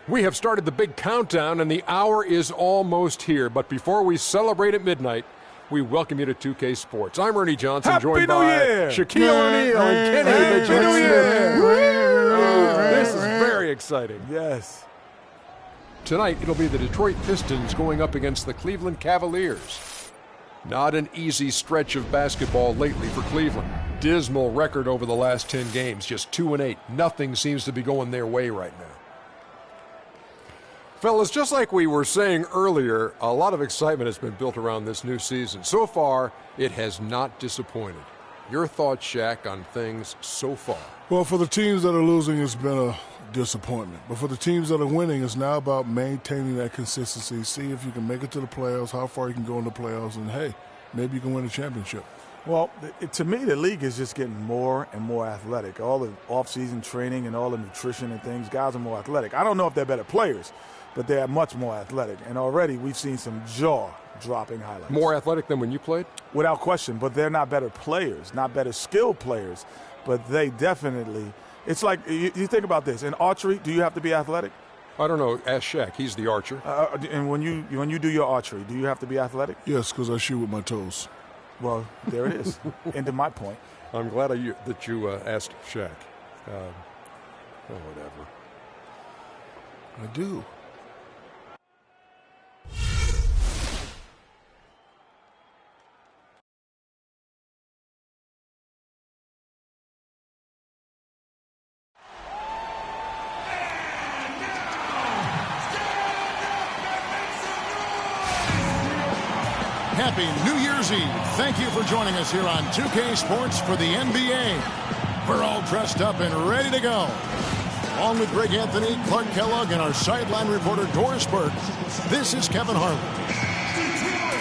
We have started the big countdown, and the hour is almost here. But before we celebrate at midnight, we welcome you to 2K Sports. I'm Ernie Johnson, joined by Shaquille O'Neal and Kenny Smith. This is very exciting. Yes. Tonight, it'll be the Detroit Pistons going up against the Cleveland Cavaliers. Not an easy stretch of basketball lately for Cleveland. Dismal record over the last 10 games, just 2-8. Nothing seems to be going their way right now. Fellas, just like we were saying earlier, a lot of excitement has been built around this new season. So far, it has not disappointed. Your thoughts, Shaq, on things so far? Well, for the teams that are losing, it's been a disappointment. But for the teams that are winning, it's now about maintaining that consistency. See if you can make it to the playoffs, how far you can go in the playoffs, and, hey, maybe you can win a championship. Well, to me, the league is just getting more and more athletic. All the off-season training and all the nutrition and things, guys are more athletic. I don't know if they're better players, but they're much more athletic. And already we've seen some jaw-dropping highlights. More athletic than when you played? Without question, but they're not better players, not better skilled players, but they definitely – it's like you think about this. In archery, do you have to be athletic? I don't know. Ask Shaq. He's the archer. And when you do your archery, do you have to be athletic? Yes, because I shoot with my toes. Well, there it is. End of my point. I'm glad that you asked Shaq. Whatever. I do. Happy New Year's Eve. Thank you for joining us here on 2K Sports for the NBA. We're all dressed up and ready to go. Along with Greg Anthony, Clark Kellogg, and our sideline reporter Doris Burke, this is Kevin Harlan.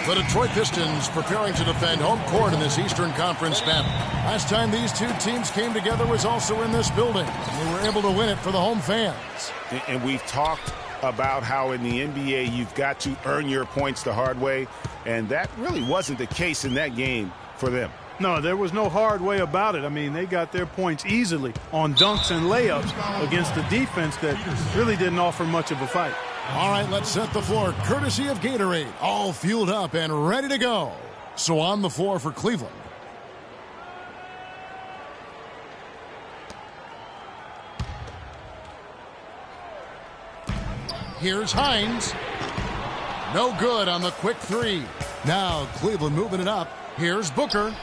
The Detroit Pistons preparing to defend home court in this Eastern Conference battle. Last time these two teams came together was also in this building. And they were able to win it for the home fans. And we've talked about how in the NBA you've got to earn your points the hard way, and that really wasn't the case in that game for them. No, there was no hard way about it. I mean, they got their points easily on dunks and layups against the defense that really didn't offer much of a fight. All right, let's set the floor courtesy of Gatorade, all fueled up and ready to go. So on the floor for Cleveland. Here's Hines. No good on the quick three. Now Cleveland moving it up. Here's Booker.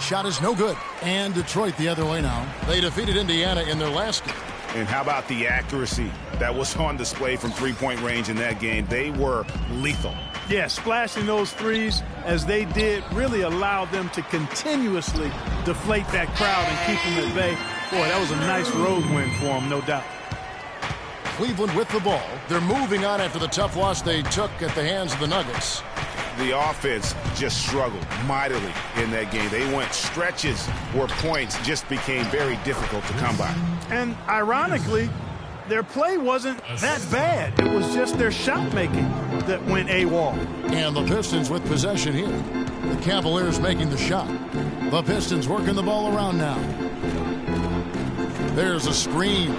Shot is no good. And Detroit the other way now. They defeated Indiana in their last game. And how about the accuracy that was on display from three-point range in that game? They were lethal. Yeah, splashing those threes as they did really allowed them to continuously deflate that crowd and keep them at bay. Boy, that was a nice road win for them, no doubt. Cleveland with the ball. They're moving on after the tough loss they took at the hands of the Nuggets. The offense just struggled mightily in that game. They went stretches where points just became very difficult to come by. And ironically, their play wasn't that bad. It was just their shot making that went AWOL. And the Pistons with possession here. The Cavaliers making the shot. The Pistons working the ball around now. There's a screen.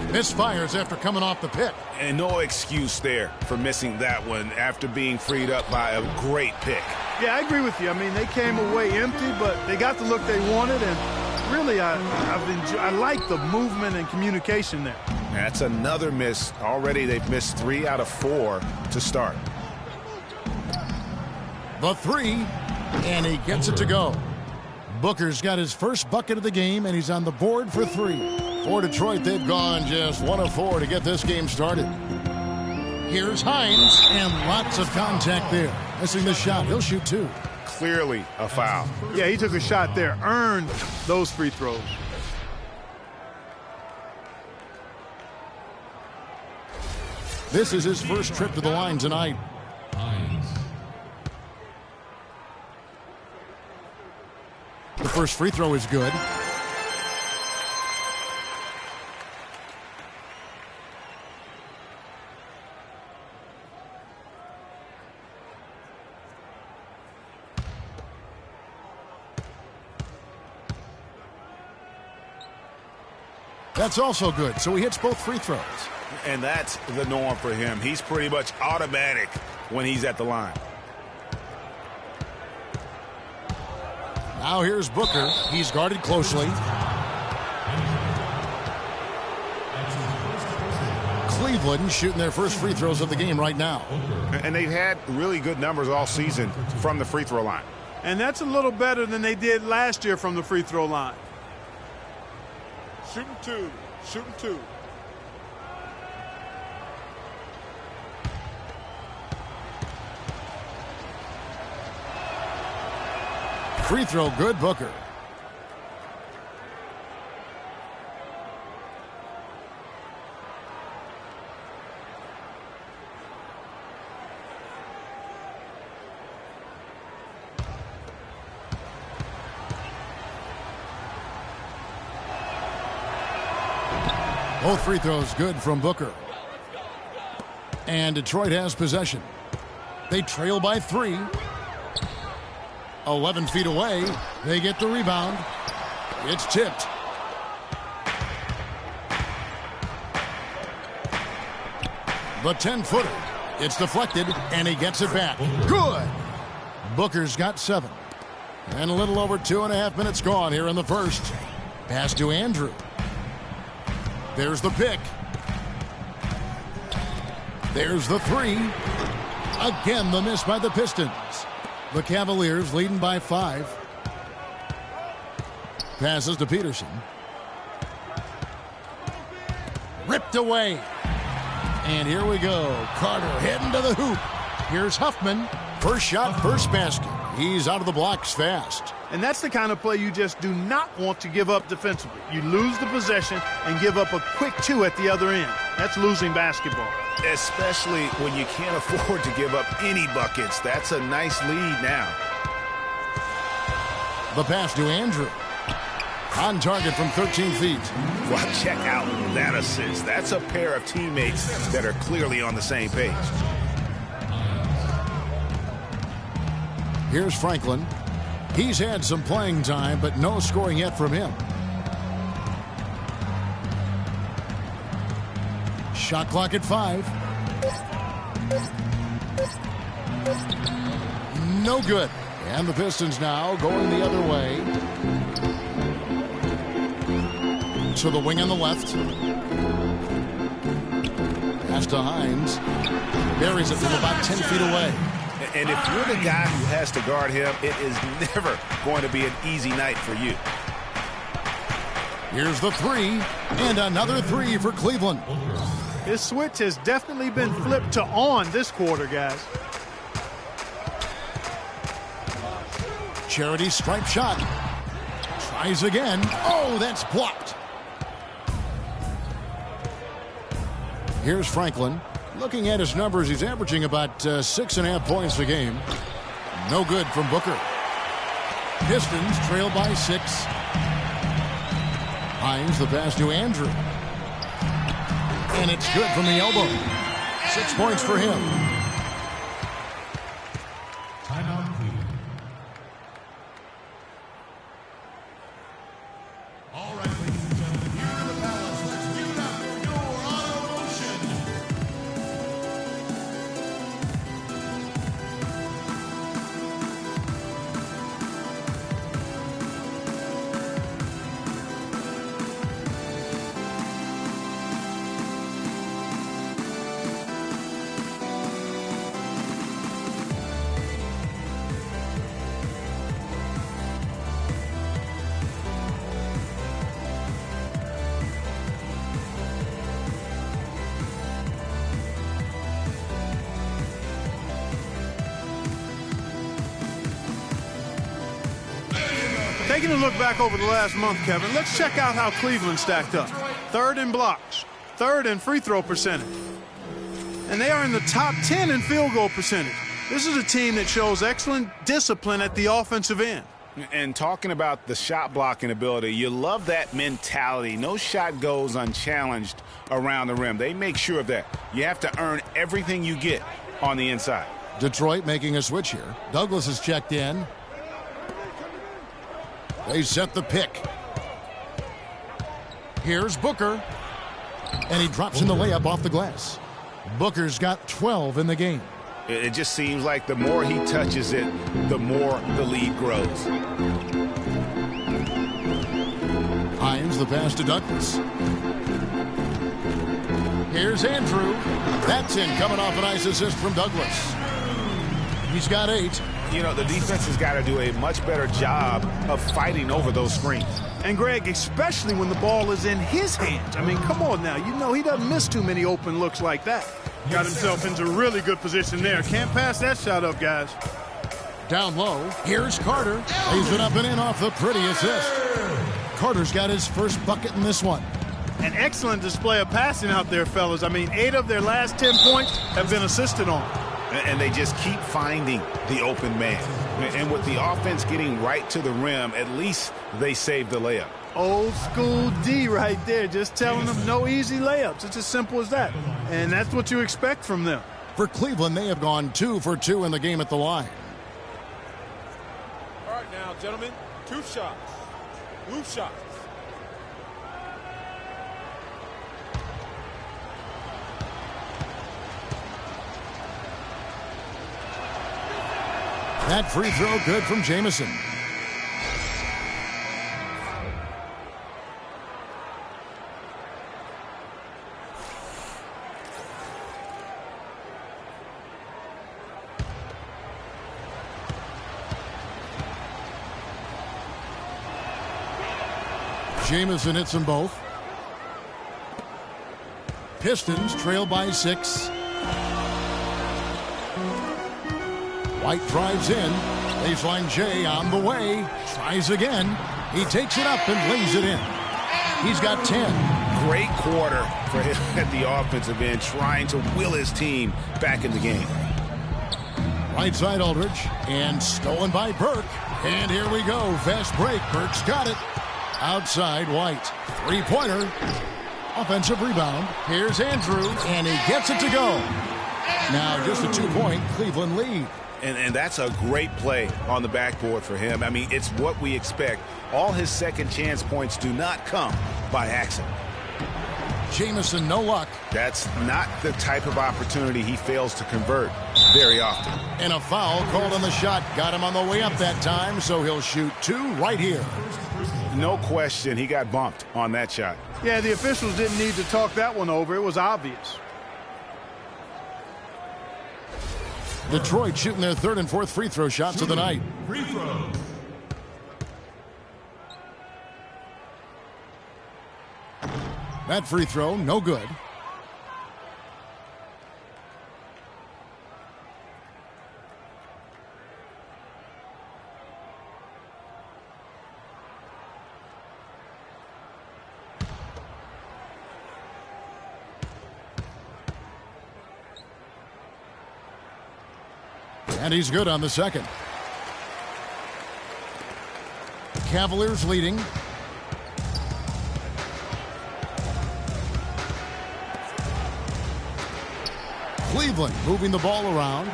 Misfires after coming off the pick. And no excuse there for missing that one after being freed up by a great pick. Yeah, I agree with you. I mean, they came away empty, but they got the look they wanted, and really I like the movement and communication there. That's another miss. Already they've missed 3 out of 4 to start. The three, and he gets it to go. Booker's got his first bucket of the game, and he's on the board for 3. For Detroit, they've gone just 1 of 4 to get this game started. Here's Hines, and lots of contact there. Missing the shot. He'll shoot 2. Clearly a foul. Yeah, he took a shot there, earned those free throws. This is his first trip to the line tonight. The first free throw is good. That's also good, so he hits both free throws. And that's the norm for him. He's pretty much automatic when he's at the line. Now here's Booker. He's guarded closely. Cleveland shooting their first free throws of the game right now. And they've had really good numbers all season from the free throw line. And that's a little better than they did last year from the free throw line. Shooting two. Shooting two. Free throw good, Booker. Both free throws good from Booker. And Detroit has possession. They trail by 3. 11 feet away. They get the rebound. It's tipped. The 10-footer. It's deflected, and he gets it back. Good. Booker's got 7. And a little over 2.5 minutes gone here in the first. Pass to Andrew. There's the pick. There's the 3. Again, the miss by the Pistons. The Cavaliers leading by 5. Passes to Peterson. Ripped away. And here we go. Carter heading to the hoop. Here's Huffman. First shot, first basket. He's out of the blocks fast. And that's the kind of play you just do not want to give up defensively. You lose the possession and give up a quick 2 at the other end. That's losing basketball. Especially when you can't afford to give up any buckets. That's a nice lead now. The pass to Andrew. On target from 13 feet. Well, check out that assist. That's a pair of teammates that are clearly on the same page. Here's Franklin. He's had some playing time, but no scoring yet from him. Shot clock at 5. No good. And the Pistons now going the other way. To the wing on the left. Pass to Hines. Buries it from about 10 feet away. And if you're the guy who has to guard him, it is never going to be an easy night for you. Here's the 3. And another 3 for Cleveland. His switch has definitely been flipped to on this quarter, guys. Charity stripe shot. Tries again. Oh, that's blocked. Here's Franklin. Looking at his numbers, he's averaging about 6.5 points a game. No good from Booker. Pistons trail by 6. Hines the pass to Andrew. And it's good from the elbow. 6 points for him. Timeout, please. All right, ladies and gentlemen, here in the Palace, let's give it up for your Auto Motion. Taking a look back over the last month, Kevin, let's check out how Cleveland stacked up. 3rd in blocks, 3rd in free throw percentage. And they are in the top 10 in field goal percentage. This is a team that shows excellent discipline at the offensive end. And talking about the shot blocking ability, you love that mentality. No shot goes unchallenged around the rim. They make sure of that. You have to earn everything you get on the inside. Detroit making a switch here. Douglas is checked in. They set the pick. Here's Booker. And he drops in the layup off the glass. Booker's got 12 in the game. It just seems like the more he touches it, the more the lead grows. Hines the pass to Douglas. Here's Andrew. That's in, coming off a nice assist from Douglas. He's got 8. You know, the defense has got to do a much better job of fighting over those screens. And, Greg, especially when the ball is in his hands. I mean, come on now. You know he doesn't miss too many open looks like that. Got himself into really good position there. Can't pass that shot up, guys. Down low, here's Carter. Lays it up and in off the pretty assist. Carter's got his first bucket in this one. An excellent display of passing out there, fellas. I mean, 8 of their last 10 points have been assisted on. And they just keep finding the open man. And with the offense getting right to the rim, at least they save the layup. Old school D right there, just telling them no easy layups. It's as simple as that. And that's what you expect from them. For Cleveland, they have gone 2 for 2 in the game at the line. All right, now, gentlemen, 2 shots. Blue shots. That free throw good from Jamison. Jamison hits them both. Pistons trail by 6. White drives in. Baseline J on the way. Tries again. He takes it up and lays it in. He's got 10. Great quarter for him at the offensive end, trying to will his team back in the game. Right side Aldridge. And stolen by Burke. And here we go. Fast break. Burke's got it. Outside White. Three-pointer. Offensive rebound. Here's Andrew. And he gets it to go. Now just a 2-point Cleveland lead. And that's a great play on the backboard for him. I mean, it's what we expect. All his second chance points do not come by accident. Jamison, no luck. That's not the type of opportunity he fails to convert very often. And a foul called on the shot. Got him on the way up that time, so he'll shoot 2 right here. No question, he got bumped on that shot. Yeah, the officials didn't need to talk that one over. It was obvious. Detroit shooting their 3rd and 4th free throw shots of the night. Free throw. That free throw, no good. And he's good on the second. Cavaliers leading. Cleveland moving the ball around.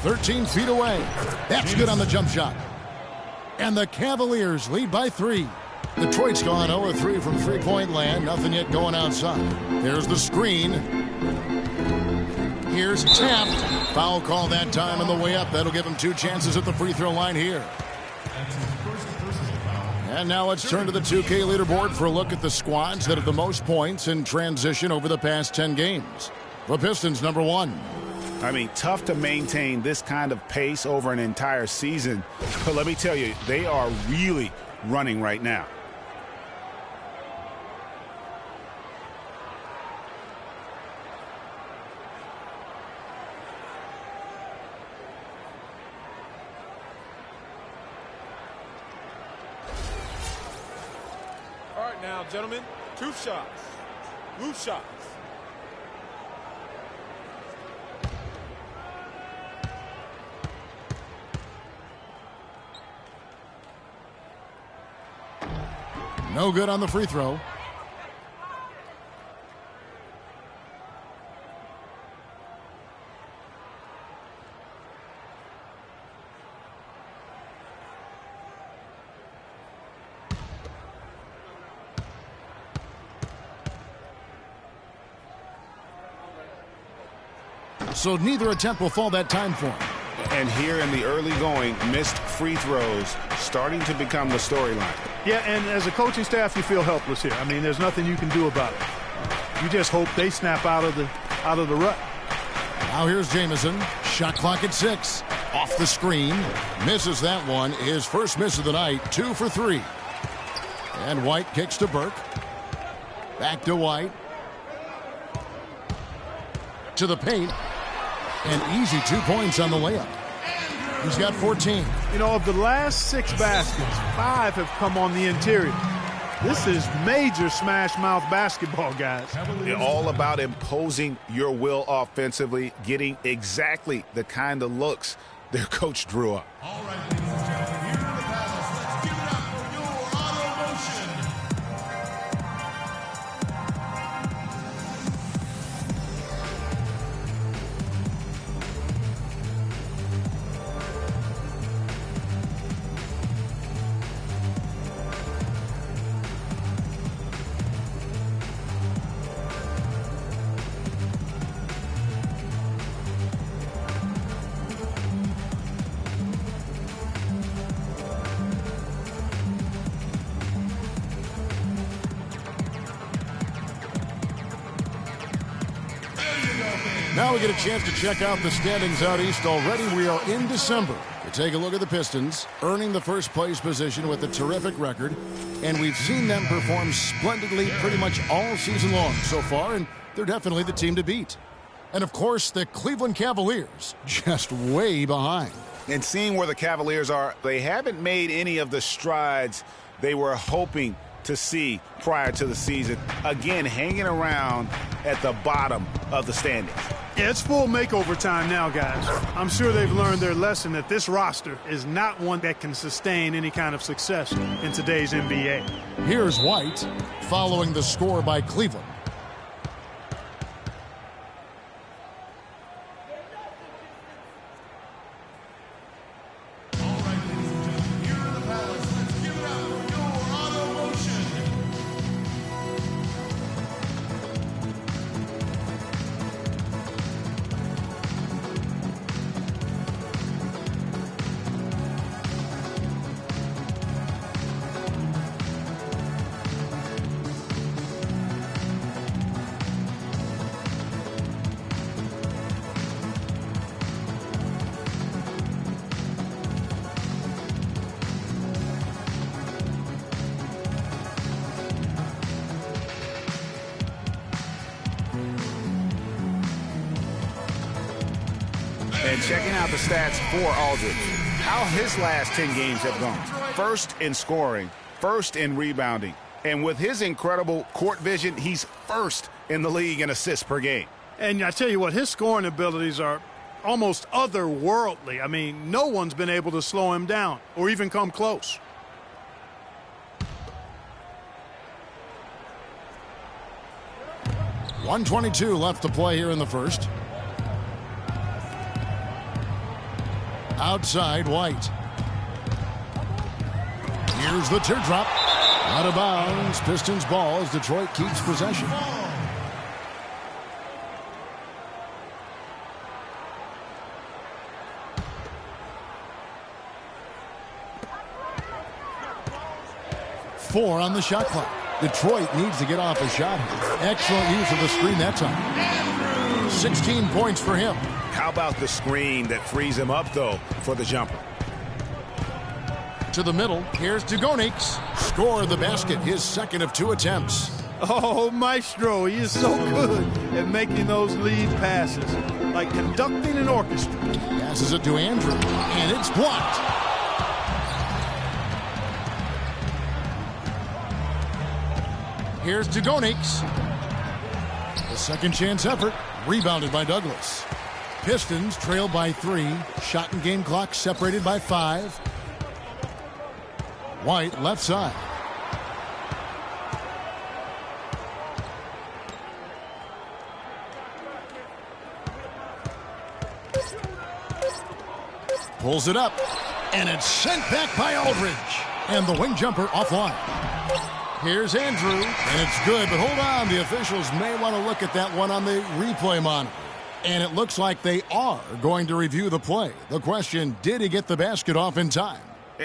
13 feet away. That's good on the jump shot. And the Cavaliers lead by 3. Detroit's gone 0-3 from three-point land. Nothing yet going outside. There's the screen. Here's tapped. Foul call that time on the way up. That'll give him 2 chances at the free throw line here. And now let's turn to the 2K leaderboard for a look at the squads that have the most points in transition over the past 10 games. The Pistons, number 1. I mean, tough to maintain this kind of pace over an entire season. But let me tell you, they are really running right now. All right, now, gentlemen, 2 shots. Blue shots. No good on the free throw. so neither attempt will fall that time for him. And here in the early going, missed free throws starting to become the storyline. Yeah, and as a coaching staff, you feel helpless here. I mean, there's nothing you can do about it. You just hope they snap out of the rut. Now here's Jamison. Shot clock at 6. Off the screen. Misses that one. His first miss of the night. 2 for 3. And White kicks to Burke. Back to White. To the paint. An easy 2 points on the layup. He's got 14. You know, of the last 6 baskets, 5 have come on the interior. This is major smash mouth basketball, guys. It's all about imposing your will offensively, getting exactly the kind of looks their coach drew up. All right, ladies and gentlemen, here in the Palace, let's give it up for your auto motion. Now we get a chance to check out the standings out east already. We are in December. To take a look at the Pistons, earning the first place position with a terrific record. And we've seen them perform splendidly pretty much all season long so far, and they're definitely the team to beat. And of course, the Cleveland Cavaliers, just way behind. And seeing where the Cavaliers are, they haven't made any of the strides they were hoping to see prior to the season. Again, hanging around at the bottom of the standings. Yeah, it's full makeover time now, guys. I'm sure they've learned their lesson that this roster is not one that can sustain any kind of success in today's NBA. Here's White following the score by Cleveland. All right, ladies and gentlemen, here in the Palace, let's give it up for your auto motion. And checking out the stats for Aldridge, how his last 10 games have gone. First in scoring, first in rebounding, and with his incredible court vision, he's first in the league in assists per game. And I tell you what, his scoring abilities are almost otherworldly. I mean, no one's been able to slow him down or even come close. .122 left to play here in the first. Outside, White. Here's the teardrop. Out of bounds. Pistons ball as Detroit keeps possession. Four on the shot clock. Detroit needs to get off a shot. Excellent use of the screen that time. 16 points for him. How about the screen that frees him up, though, for the jumper? To the middle. Here's Dugonix. Score the basket. His second of 2 attempts. Oh, Maestro, he is so good at making those lead passes, like conducting an orchestra. Passes it to Andrew, and it's blocked. Here's Dugonix. The second chance effort, rebounded by Douglas. Pistons trail by 3. Shot and game clock separated by 5. White left side. Pulls it up, and it's sent back by Aldridge. And the wing jumper offline. Here's Andrew, and it's good, but hold on. The officials may want to look at that one on the replay monitor. And it looks like they are going to review the play. The question, did he get the basket off in time?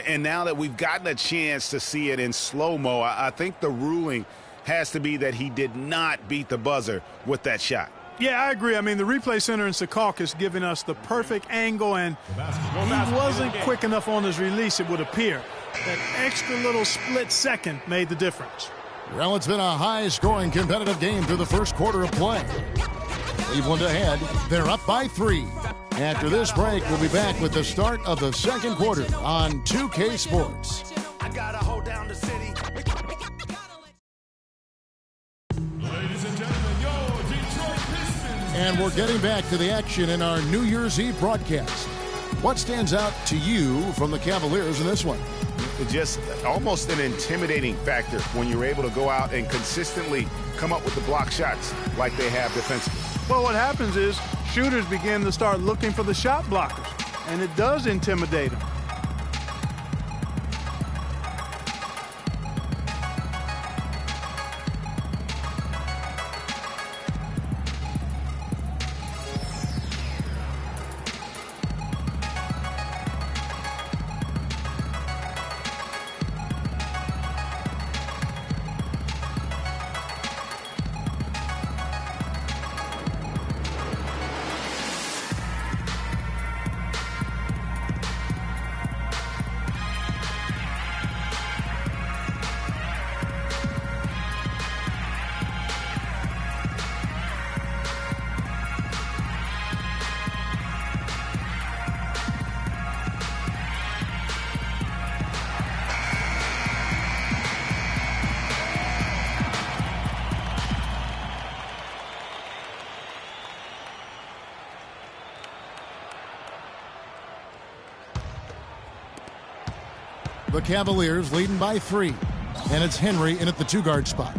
And now that we've gotten a chance to see it in slow-mo, I think the ruling has to be that he did not beat the buzzer with that shot. Yeah, I agree. I mean, the replay center in Secaucus giving us the perfect angle, and he wasn't quick enough on his release, it would appear. That extra little split second made the difference. Well, it's been a high-scoring competitive game through the first quarter of play. Cleveland ahead. They're up by 3. After this break, we'll be back with the start of the second quarter on 2K Sports. Ladies and gentlemen, your Detroit Pistons. And we're getting back to the action in our New Year's Eve broadcast. What stands out to you from the Cavaliers in this one? Just almost an intimidating factor when you're able to go out and consistently come up with the block shots like they have defensively. Well, what happens is shooters begin to start looking for the shot blockers, and it does intimidate them. The Cavaliers leading by 3. And it's Henry in at the 2-guard spot.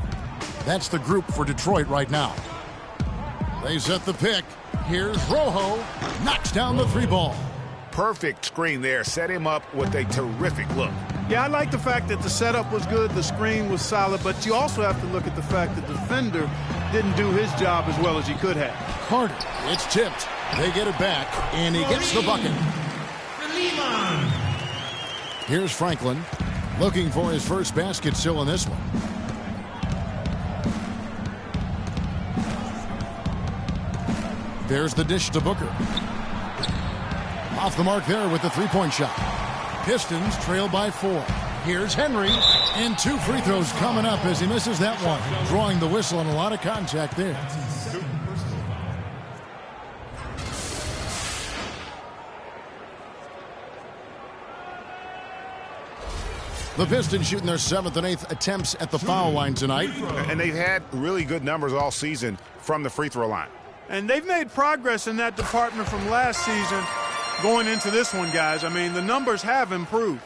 That's the group for Detroit right now. They set the pick. Here's Rojo. Knocks down the 3-ball. Perfect screen there. Set him up with a terrific look. Yeah, I like the fact that the setup was good, the screen was solid, but you also have to look at the fact that the defender didn't do his job as well as he could have. Carter, it's tipped. They get it back, and he gets the bucket. Here's Franklin, looking for his first basket still in this one. There's the dish to Booker. Off the mark there with the 3-point shot. Pistons trail by 4. Here's Henry, and 2 free throws coming up as he misses that one. Drawing the whistle and a lot of contact there. The Pistons shooting their 7th and 8th attempts at the foul line tonight. And they've had really good numbers all season from the free throw line. And they've made progress in that department from last season going into this one, guys. I mean, the numbers have improved.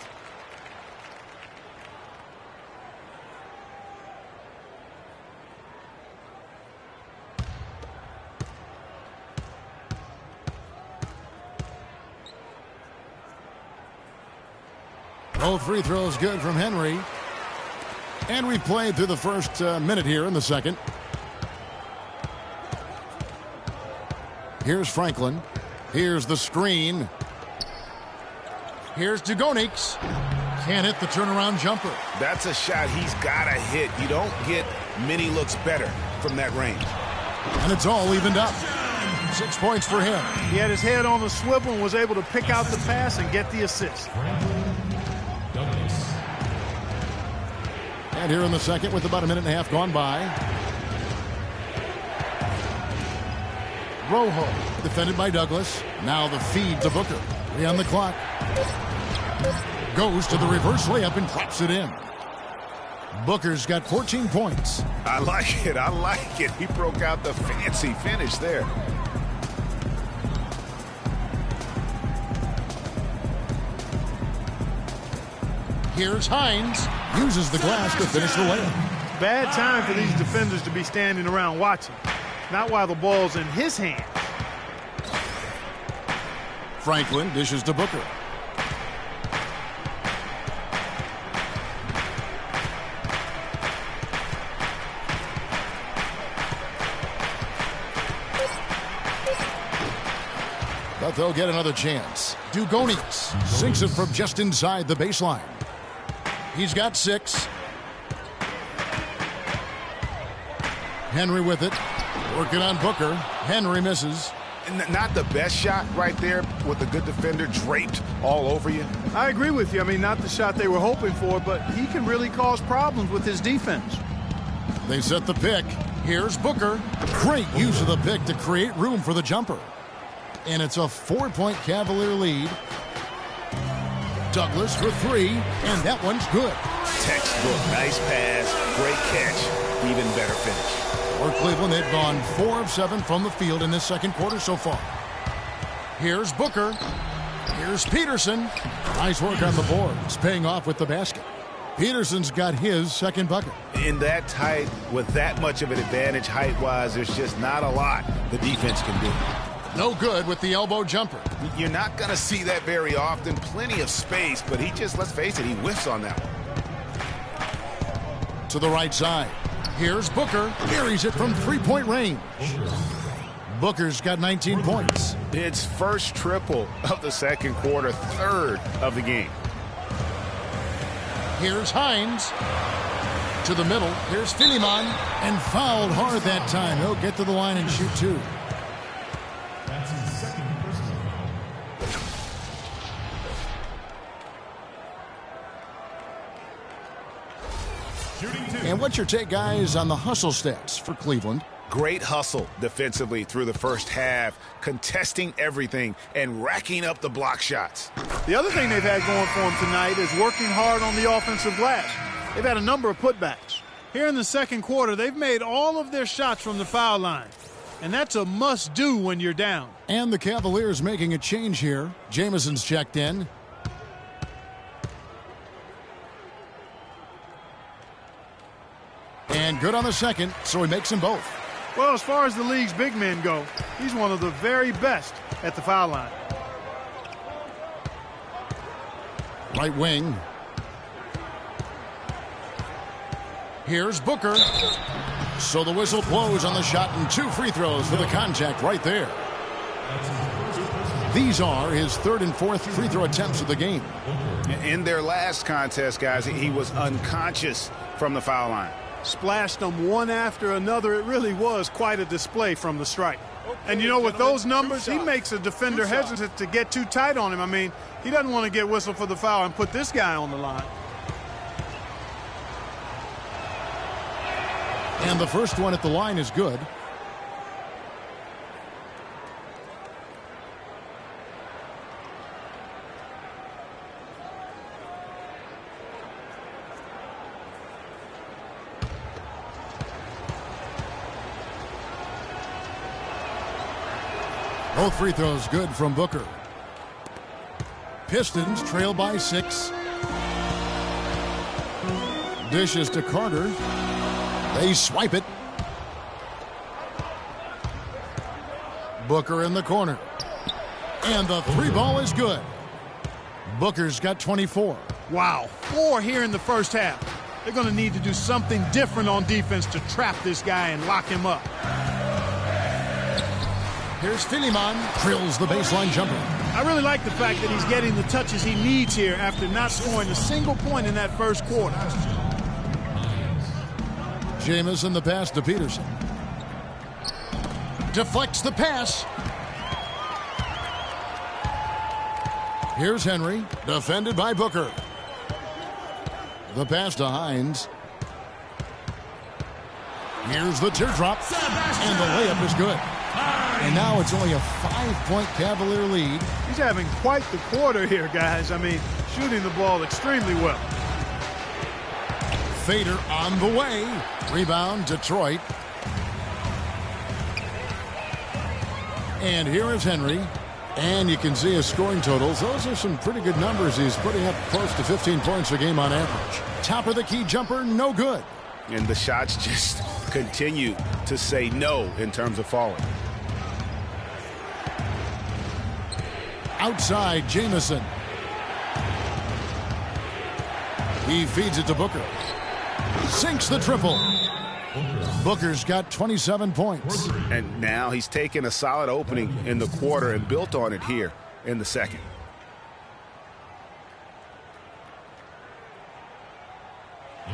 Both free throws good from Henry. And we've played through the first minute here in the second. Here's Franklin. Here's the screen. Here's Dugonix. Can't hit the turnaround jumper. That's a shot he's got to hit. You don't get many looks better from that range. And it's all evened up. 6 points for him. He had his head on the swivel and was able to pick out the pass and get the assist. And here in the second with about a minute and a half gone by. Rojo defended by Douglas. Now the feed to Booker. 3 on the clock. Goes to the reverse layup and drops it in. Booker's got 14 points. I like it. I like it. He broke out the fancy finish there. Here's Hines. Uses the glass to finish the layup. Bad time for these defenders to be standing around watching. Not while the ball's in his hand. Franklin dishes to Booker. they'll get another chance. Dugonius sinks it from just inside the baseline. He's got 6. Henry with it. Working on Booker. Henry misses. Not the best shot right there with a good defender draped all over you. I agree with you. I mean, not the shot they were hoping for, but he can really cause problems with his defense. They set the pick. Here's Booker. Great use of the pick to create room for the jumper. And it's a 4-point Cavalier lead. Douglas for 3, and that one's good. Textbook. Nice pass. Great catch. Even better finish. For Cleveland, they've gone 4 of 7 from the field in this second quarter so far. Here's Booker. Here's Peterson. Nice work on the boards, paying off with the basket. Peterson's got his second bucket. In that tight, with that much of an advantage height-wise, there's just not a lot the defense can do. No good with the elbow jumper. You're not going to see that very often. Plenty of space, but he just, let's face it, he whiffs on that one. To the right side. Here's Booker. Buries it from 3-point range. Booker's got 19 points. It's first triple of the second quarter, third of the game. Here's Hines. To the middle. Here's Philemon. And fouled hard that time. He'll get to the line and shoot 2. That's his second personal. Shooting 2. And what's your take, guys, on the hustle stats for Cleveland? Great hustle defensively through the first half, contesting everything and racking up the block shots. The other thing they've had going for them tonight is working hard on the offensive glass. They've had a number of putbacks. Here in the second quarter, they've made all of their shots from the foul line. And that's a must-do when you're down. And the Cavaliers making a change here. Jamison's checked in. And good on the second, so he makes them both. Well, as far as the league's big men go, he's one of the very best at the foul line. Right wing. Here's Booker. So the whistle blows on the shot and 2 free throws for the contact right there. These are his 3rd and 4th free throw attempts of the game. In their last contest, guys, he was unconscious from the foul line. Splashed them one after another. It really was quite a display from the stripe. And you know, with those numbers, he makes a defender hesitant to get too tight on him. I mean, he doesn't want to get whistled for the foul and put this guy on the line. And the first one at the line is good. Both free throws good from Booker. Pistons trail by 6. Dishes to Carter. They swipe it. Booker in the corner. And the 3 ball is good. Booker's got 24. Wow, 4 here in the first half. They're going to need to do something different on defense to trap this guy and lock him up. Here's Philemon. Drills the baseline jumper. I really like the fact that he's getting the touches he needs here after not scoring a single point in that first quarter. Jamison the pass to Peterson. Deflects the pass. Here's Henry, defended by Booker. The pass to Hines. Here's the teardrop, and the layup is good. And now it's only a 5-point Cavalier lead. He's having quite the quarter here, guys. I mean, shooting the ball extremely well. Fader on the way. Rebound, Detroit. And here is Henry. And you can see his scoring totals. Those are some pretty good numbers. He's putting up close to 15 points a game on average. Top of the key jumper, no good. And the shots just continue to say no in terms of falling. Outside, Jamison. He feeds it to Booker. Sinks the triple. Booker's got 27 points. And now he's taken a solid opening in the quarter and built on it here in the second.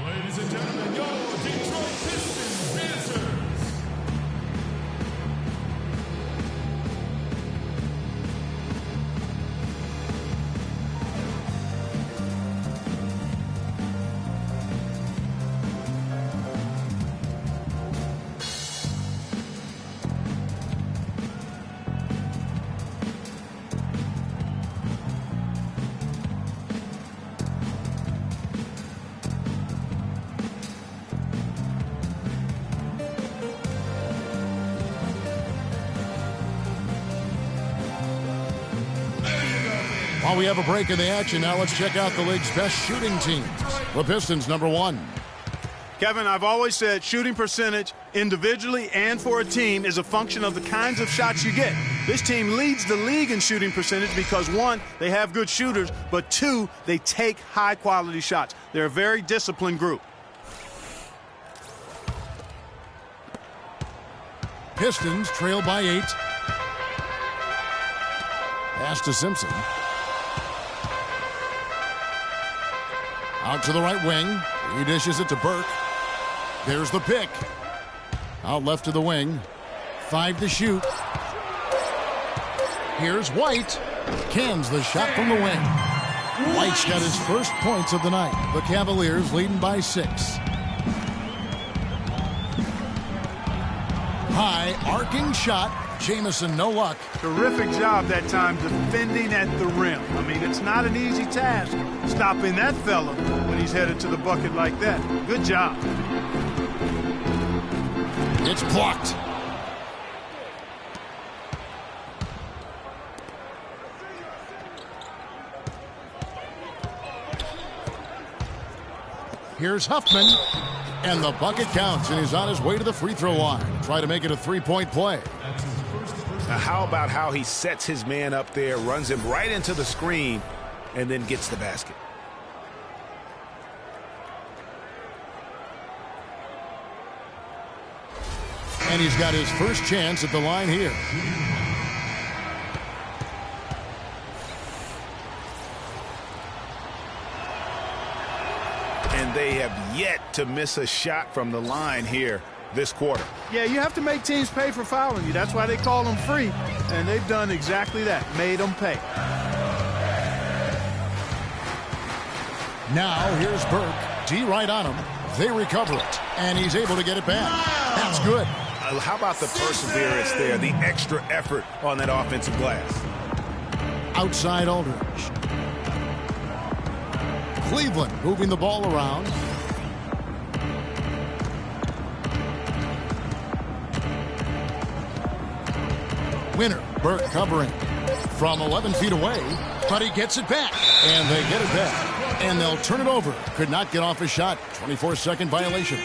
Ladies and gentlemen, your Detroit Pistons visitors. While we have a break in the action, now let's check out the league's best shooting teams. The Pistons, number 1. Kevin, I've always said shooting percentage individually and for a team is a function of the kinds of shots you get. This team leads the league in shooting percentage because, 1, they have good shooters, but 2, they take high-quality shots. They're a very disciplined group. Pistons trail by 8. Pass to Simpson. Out to the right wing. He dishes it to Burke. There's the pick. Out left to the wing. 5 to shoot. Here's White. Cans the shot from the wing. White's got his first points of the night. The Cavaliers leading by 6. High arcing shot. Jamison, no luck. Terrific job that time defending at the rim. I mean, it's not an easy task stopping that fella when he's headed to the bucket like that. Good job. It's blocked. Here's Huffman. And the bucket counts, and he's on his way to the free throw line. Try to make it a 3-point play. Now, how about how he sets his man up there, runs him right into the screen, and then gets the basket? And he's got his first chance at the line here. And they have yet to miss a shot from the line here this quarter. Yeah, you have to make teams pay for fouling you. That's why they call them free. And they've done exactly that, made them pay. Now here's Burke. D right on him. They recover it. And he's able to get it back. That's good. How about the perseverance there, the extra effort on that offensive glass? Outside Aldridge. Cleveland moving the ball around. Winner, Burke covering from 11 feet away, but he gets it back. And they get it back. And they'll turn it over. Could not get off a shot. 24-second violation.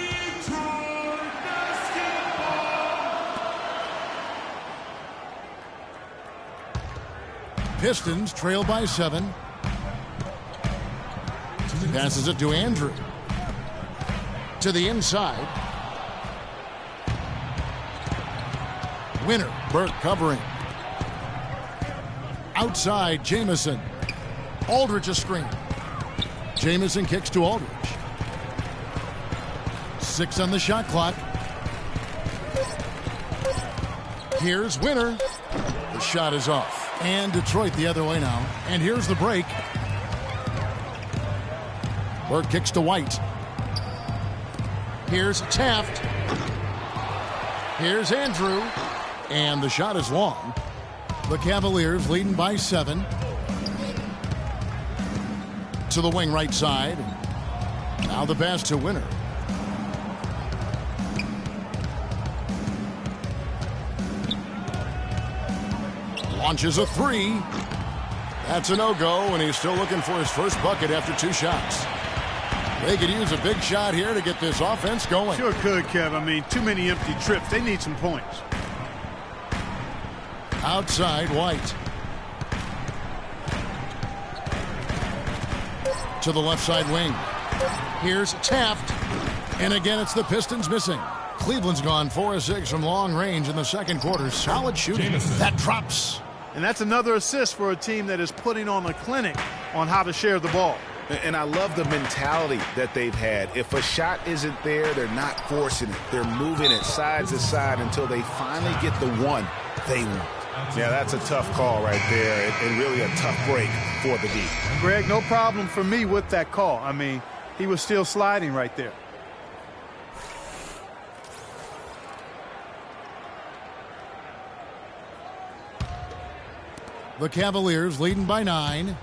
Pistons trail by 7. Passes it to Andrew. To the inside. Winner, Burke covering. Outside, Jamison. Aldridge a screen. Jamison kicks to Aldridge. 6 on the shot clock. Here's Winner. The shot is off. And Detroit the other way now. And here's the break. Burke kicks to White. Here's Taft. Here's Andrew. And the shot is long. The Cavaliers leading by 7. To the wing right side. Now the pass to Winner. Launches a 3. That's a no-go, and he's still looking for his first bucket after 2 shots. They could use a big shot here to get this offense going. Sure could, Kev. I mean, too many empty trips. They need some points. Outside, White. To the left side wing. Here's Taft. And again, it's the Pistons missing. Cleveland's gone 4 of 6 from long range in the second quarter. Solid shooting. That drops. And that's another assist for a team that is putting on a clinic on how to share the ball. And I love the mentality that they've had. If a shot isn't there, they're not forcing it. They're moving it side to side until they finally get the one they want. Yeah, that's a tough call right there, and really a tough break for the D. Greg, no problem for me with that call. I mean, he was still sliding right there. The Cavaliers leading by 9.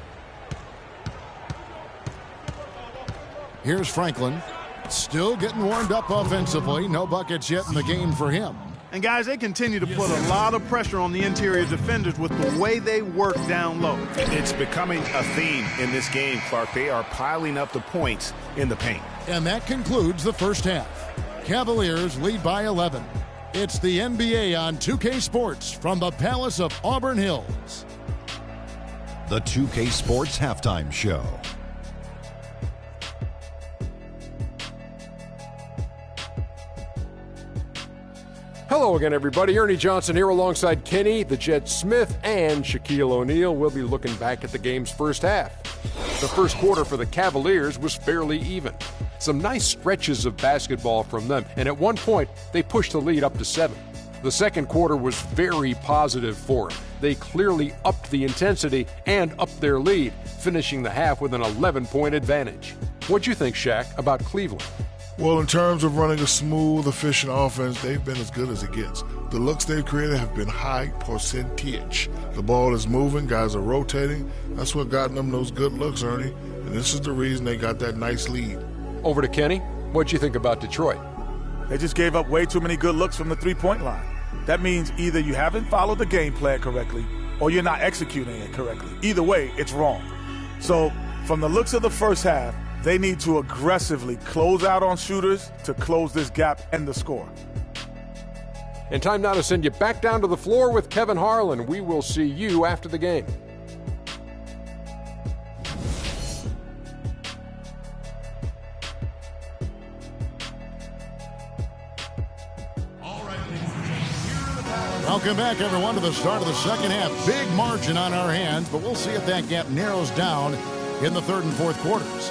Here's Franklin. Still getting warmed up offensively. No buckets yet in the game for him. And guys, they continue to put a lot of pressure on the interior defenders with the way they work down low. It's becoming a theme in this game, Clark. They are piling up the points in the paint. And that concludes the first half. Cavaliers lead by 11. It's the NBA on 2K Sports from the Palace of Auburn Hills. The 2K Sports Halftime Show. Hello again, everybody. Ernie Johnson here alongside Kenny, the Jet Smith, and Shaquille O'Neal. We'll be looking back at the game's first half. The first quarter for the Cavaliers was fairly even. Some nice stretches of basketball from them, and at one point, they pushed the lead up to 7. The second quarter was very positive for them. They clearly upped the intensity and upped their lead, finishing the half with an 11-point advantage. What'd you think, Shaq, about Cleveland? Well, in terms of running a smooth, efficient offense, they've been as good as it gets. The looks they've created have been high percentage. The ball is moving, guys are rotating. That's what got them those good looks, Ernie. And this is the reason they got that nice lead. Over to Kenny. What'd you think about Detroit? They just gave up way too many good looks from the three-point line. That means either you haven't followed the game plan correctly or you're not executing it correctly. Either way, it's wrong. So from the looks of the first half, they need to aggressively close out on shooters to close this gap and the score. And time now to send you back down to the floor with Kevin Harlan. We will see you after the game. Welcome back, everyone, to the start of the second half. Big margin on our hands, but we'll see if that gap narrows down in the third and fourth quarters.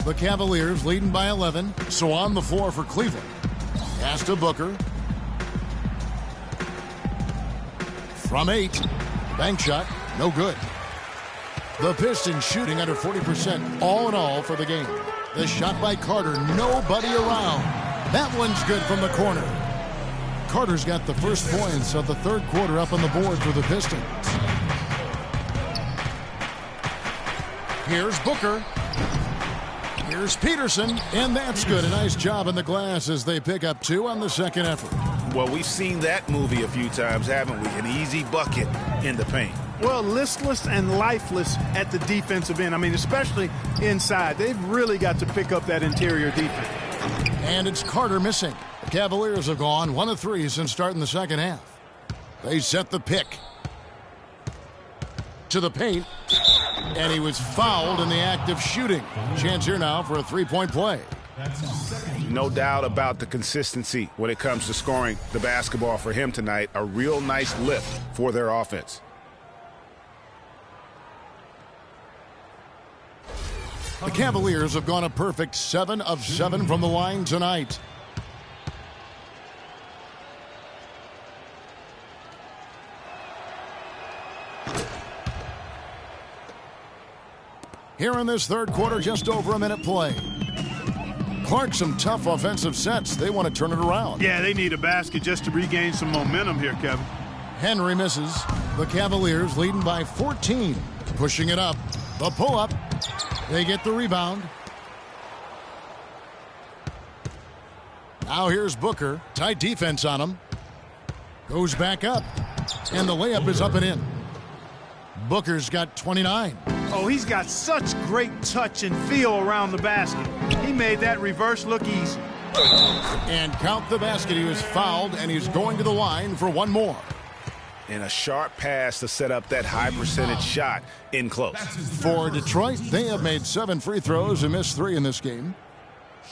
The Cavaliers leading by 11. So on the floor for Cleveland. Pass to Booker. From 8. Bank shot. No good. The Pistons shooting under 40% all in all for the game. The shot by Carter. Nobody around. That one's good from the corner. Carter's got the first points of the third quarter up on the board for the Pistons. Here's Booker. Here's Peterson, and that's good. A nice job in the glass as they pick up 2 on the second effort. Well, we've seen that movie a few times, haven't we? An easy bucket in the paint. Well, listless and lifeless at the defensive end. I mean, especially inside. They've really got to pick up that interior defense. And it's Carter missing. The Cavaliers have gone 1 of 3 since starting the second half. They set the pick to the paint. And he was fouled in the act of shooting. Chance here now for a three-point play. No doubt about the consistency when it comes to scoring the basketball for him tonight. A real nice lift for their offense. The Cavaliers have gone a perfect 7 of 7 from the line tonight. Here in this third quarter, just over a minute play. Clark, some tough offensive sets. They want to turn it around. Yeah, they need a basket just to regain some momentum here, Kevin. Henry misses. The Cavaliers leading by 14. Pushing it up. The pull-up. They get the rebound. Now here's Booker. Tight defense on him. Goes back up. And the layup is up and in. Booker's got 29. Oh, he's got such great touch and feel around the basket. He made that reverse look easy. And count the basket. He was fouled, and he's going to the line for one more. And a sharp pass to set up that high percentage shot in close. For Detroit, they have made 7 free throws and missed 3 in this game.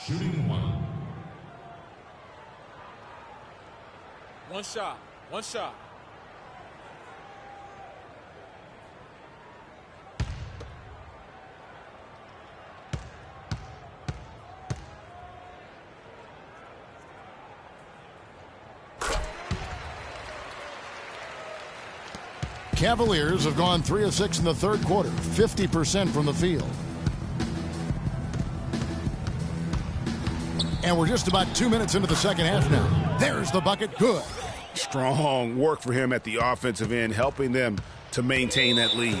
Shooting 1. One shot. One shot. Cavaliers have gone 3 of 6 in the third quarter, 50% from the field. And we're just about 2 minutes into the second half now. There's the bucket. Good. Strong work for him at the offensive end, helping them to maintain that lead.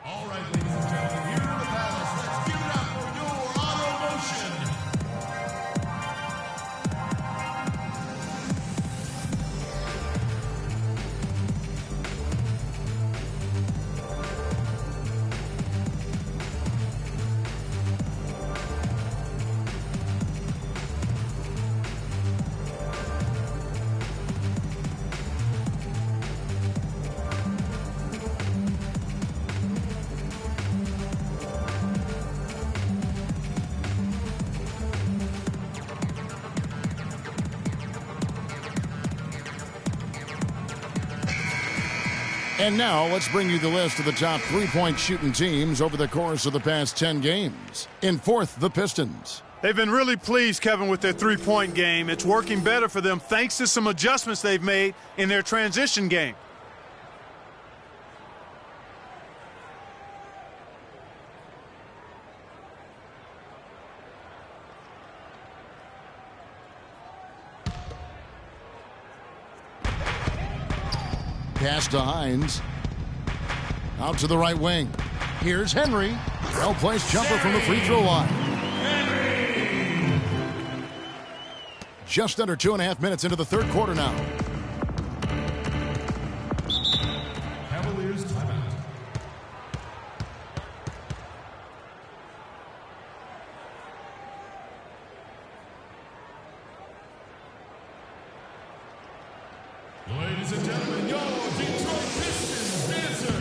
All right, ladies and gentlemen, here in the Palace, let's give it up for your auto motion. And now let's bring you the list of the top three-point shooting teams over the course of the past 10 games. In fourth, the Pistons. They've been really pleased, Kevin, with their three-point game. It's working better for them thanks to some adjustments they've made in their transition game. Pass to Hines. Out to the right wing. Here's Henry. Well-placed jumper from the free throw line. Just under 2.5 minutes into the third quarter now. Cavaliers timeout. Ladies and gentlemen, your Detroit Pistons dancers.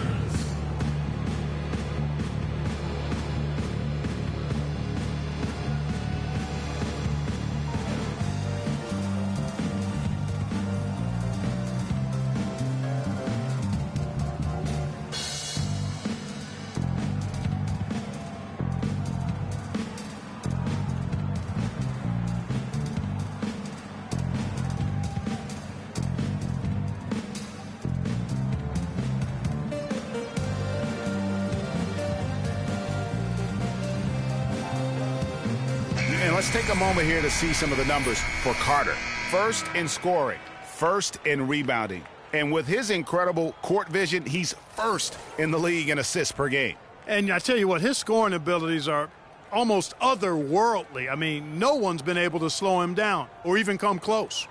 And let's take a moment here to see some of the numbers for Carter. First in scoring, first in rebounding. And with his incredible court vision, he's first in the league in assists per game. And I tell you what, his scoring abilities are almost otherworldly. I mean, no one's been able to slow him down or even come close.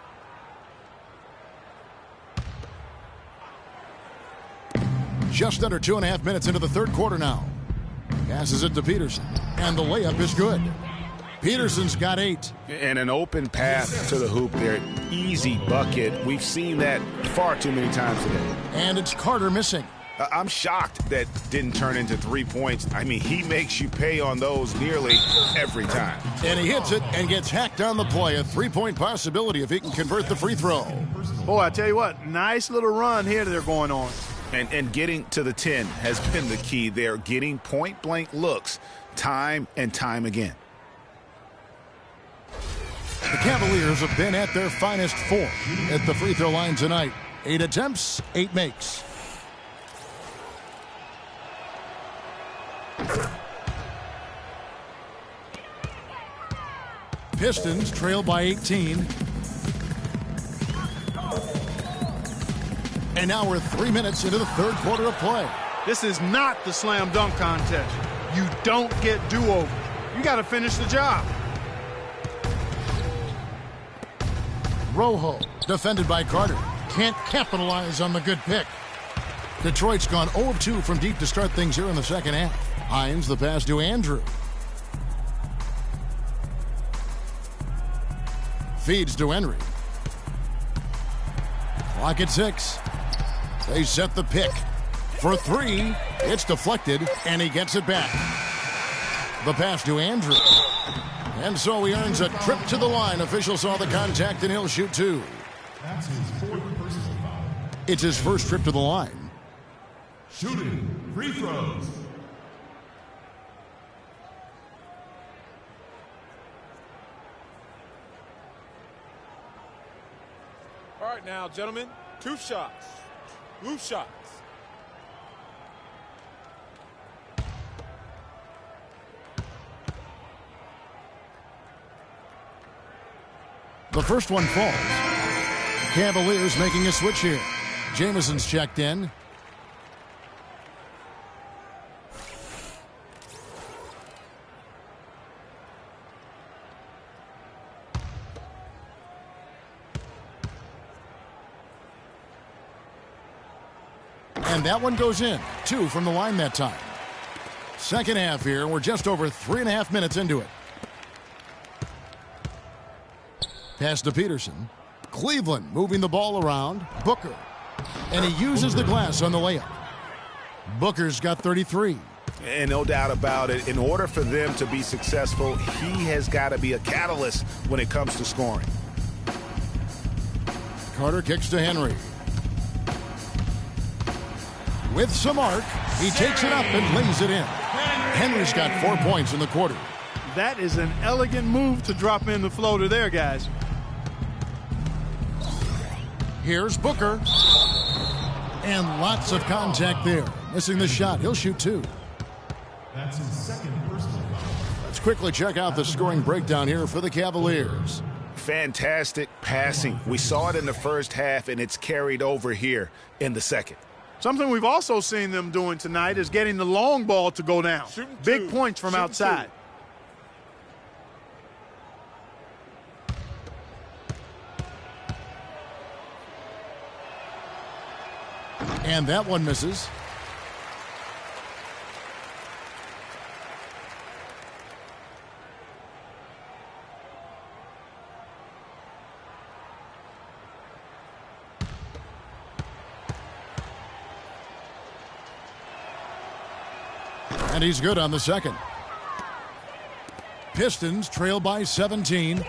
Just under 2.5 minutes into the third quarter now. Passes it to Peterson. And the layup is good. Peterson's got 8. And an open path to the hoop there. Easy bucket. We've seen that far too many times today. And it's Carter missing. I'm shocked that didn't turn into 3 points. I mean, he makes you pay on those nearly every time. And he hits it and gets hacked on the play. A 3-point possibility if he can convert the free throw. Boy, I tell you what, nice little run here they're going on. And getting to the 10 has been the key. They're getting point-blank looks time and time again. The Cavaliers have been at their finest form at the free throw line tonight. 8 attempts, 8 makes. Pistons trail by 18. And now we're 3 minutes into the third quarter of play. This is not the slam dunk contest. You don't get do-overs. You got to finish the job. Rojo, defended by Carter. Can't capitalize on the good pick. Detroit's gone 0 of 2 from deep to start things here in the second half. Hines, the pass to Andrew. Feeds to Henry. Clock at 6. They set the pick. For 3, it's deflected, and he gets it back. The pass to Andrew. And so he earns a trip to the line. Official saw the contact, and he'll shoot 2. That's his 4th personal foul. It's his first trip to the line. Shooting free throws. All right, now, gentlemen, 2 shots. Blue shots. The first one falls. Cavaliers making a switch here. Jameson's checked in. And that one goes in. 2 from the line that time. Second half here. We're just over 3.5 minutes into it. Pass to Peterson. Cleveland moving the ball around. Booker. And he uses the glass on the layup. Booker's got 33. And no doubt about it, in order for them to be successful, he has got to be a catalyst when it comes to scoring. Carter kicks to Henry. With some arc, he takes it up and lays it in. Henry's got 4 points in the quarter. That is an elegant move to drop in the floater there, guys. Here's Booker. And lots of contact there. Missing the shot. He'll shoot 2. That's his 2nd personal foul. Let's quickly check out the scoring breakdown here for the Cavaliers. Fantastic passing. We saw it in the first half, and it's carried over here in the second. Something we've also seen them doing tonight is getting the long ball to go down. Big points from outside. And that one misses. And he's good on the second. Pistons trail by 17.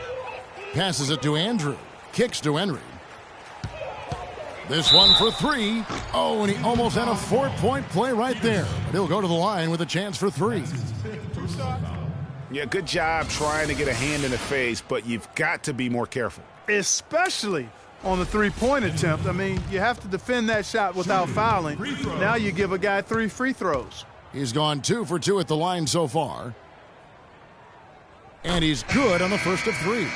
Passes it to Andrew. Kicks to Henry. This one for 3. Oh, and he almost had a 4-point play right there. But he'll go to the line with a chance for 3. Yeah, good job trying to get a hand in the face, but you've got to be more careful. Especially on the 3-point attempt. I mean, you have to defend that shot without fouling. Now you give a guy 3 free throws. He's gone 2 for 2 at the line so far. And he's good on the first of 3.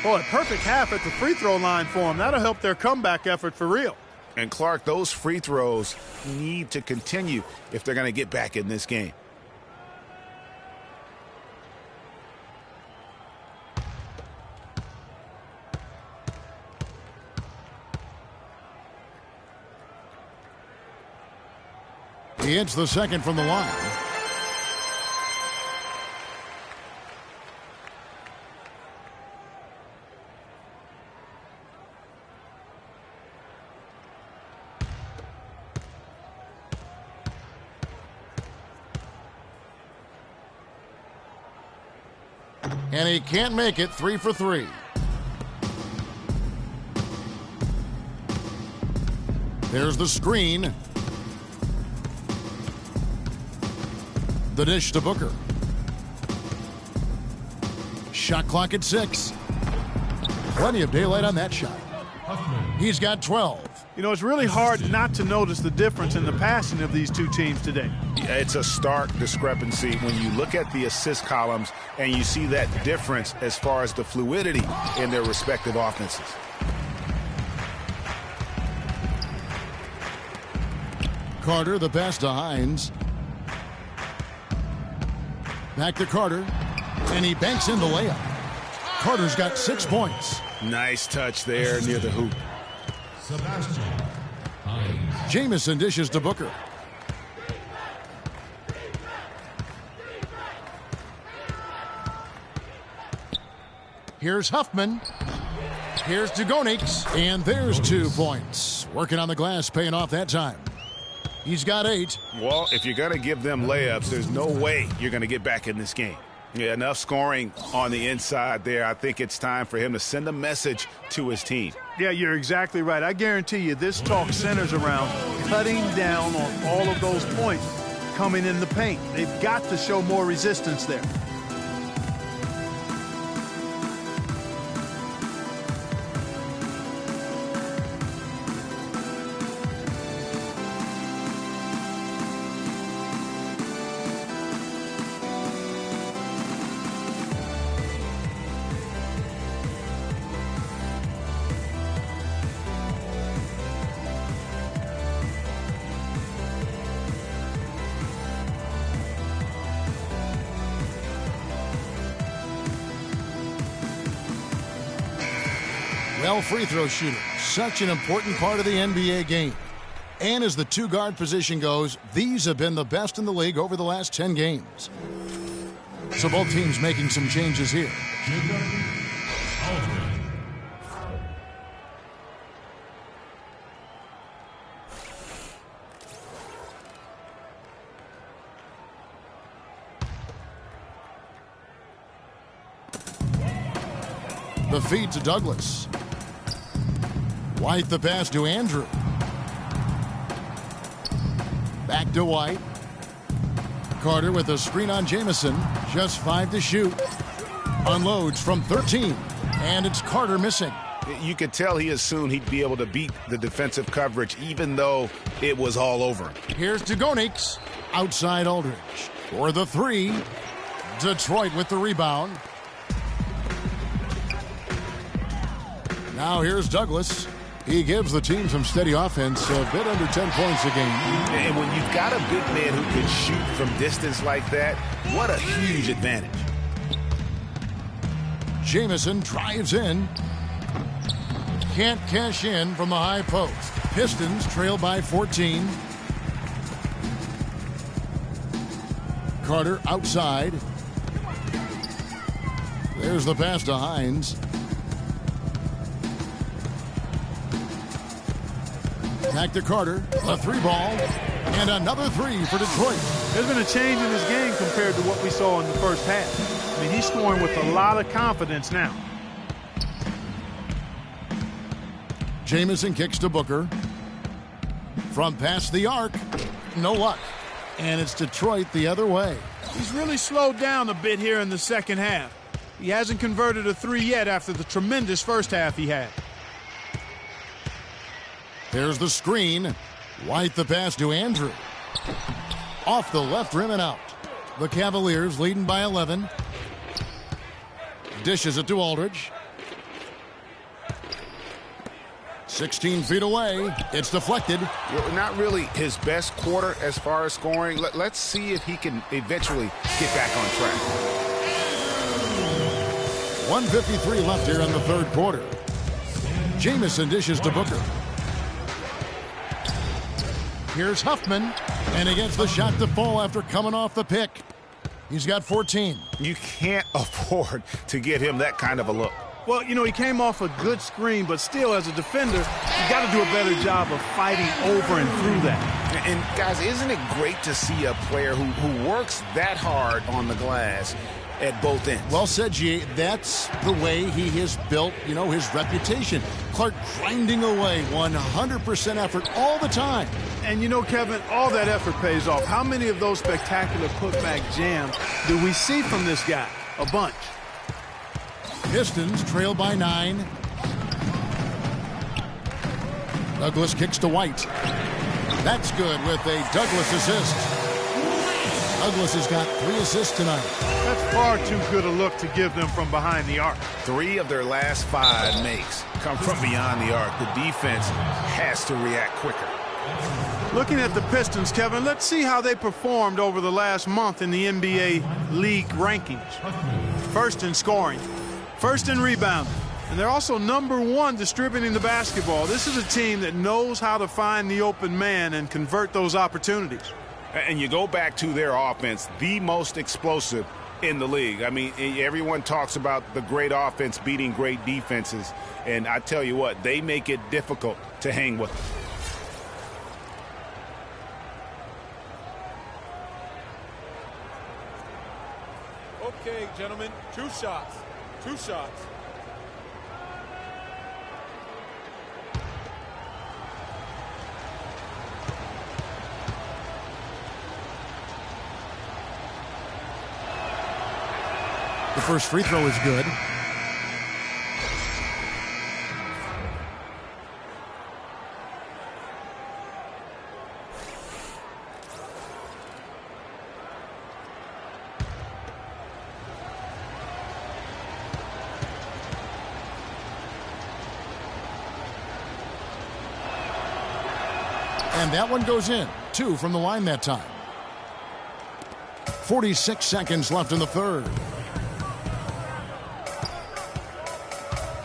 Boy, perfect half at the free throw line for him. That'll help their comeback effort for real. And Clark, those free throws need to continue if they're going to get back in this game. He hits the second from the line. And he can't make it. 3 for 3. There's the screen. The dish to Booker. Shot clock at 6. Plenty of daylight on that shot. He's got 12. You know, it's really hard not to notice the difference in the passing of these two teams today. Yeah, it's a stark discrepancy when you look at the assist columns and you see that difference as far as the fluidity in their respective offenses. Carter, the pass to Hines. Back to Carter, and he banks in the layup. Carter's got 6 points. Nice touch there near the hoop. Jamison dishes to Booker. Here's Huffman. Here's Dugonix, and there's 2 points. Working on the glass, paying off that time. He's got 8. Well, if you're going to give them layups, there's no way you're going to get back in this game. Yeah, enough scoring on the inside there. I think it's time for him to send a message to his team. Yeah, you're exactly right. I guarantee you this talk centers around cutting down on all of those points coming in the paint. They've got to show more resistance there. Well, free throw shooting, such an important part of the NBA game. And as the 2-guard position goes, these have been the best in the league over the last 10 games. So both teams making some changes here. The feed to Douglas. White the pass to Andrew. Back to White. Carter with a screen on Jamison. Just 5 to shoot. Unloads from 13. And it's Carter missing. You could tell he assumed he'd be able to beat the defensive coverage even though it was all over. Here's Dugonix. Outside Aldridge. For the 3. Detroit with the rebound. Now here's Douglas. He gives the team some steady offense, a bit under 10 points a game. And when you've got a big man who can shoot from distance like that, what a huge advantage. Jamison drives in. Can't cash in from the high post. Pistons trail by 14. Carter outside. There's the pass to Hines. Back to Carter, a 3-ball, and another 3 for Detroit. There's been a change in this game compared to what we saw in the first half. I mean, he's scoring with a lot of confidence now. Jamison kicks to Booker. From past the arc, no luck. And it's Detroit the other way. He's really slowed down a bit here in the second half. He hasn't converted a 3 yet after the tremendous first half he had. There's the screen. White the pass to Andrew. Off the left rim and out. The Cavaliers leading by 11. Dishes it to Aldridge. 16 feet away. It's deflected. Not really his best quarter as far as scoring. Let's see if he can eventually get back on track. 1:53 left here in the third quarter. Jamison dishes to Booker. Here's Huffman, and against the shot to fall after coming off the pick. He's got 14. You can't afford to get him that kind of a look. Well, you know, he came off a good screen, but still, as a defender, you got to do a better job of fighting over and through that. And guys, isn't it great to see a player who works that hard on the glass at both ends? Well said, G. That's the way he has built, his reputation. Clark grinding away, 100% effort all the time. And Kevin, all that effort pays off. How many of those spectacular putback jams do we see from this guy? A bunch. Pistons trail by 9. Douglas kicks to White. That's good with a Douglas assist. Douglas has got 3 assists tonight. That's far too good a look to give them from behind the arc. 3 of their last 5 makes come from beyond the arc. The defense has to react quicker. Looking at the Pistons, Kevin, let's see how they performed over the last month in the NBA league rankings. First in scoring, first in rebounding, and they're also number 1 distributing the basketball. This is a team that knows how to find the open man and convert those opportunities. And you go back to their offense, the most explosive in the league. I mean, everyone talks about the great offense beating great defenses, and I tell you what, they make it difficult to hang with them. Okay, gentlemen, 2 shots. 2 shots. The first free throw is good. And that one goes in. 2 from the line that time. 46 seconds left in the third.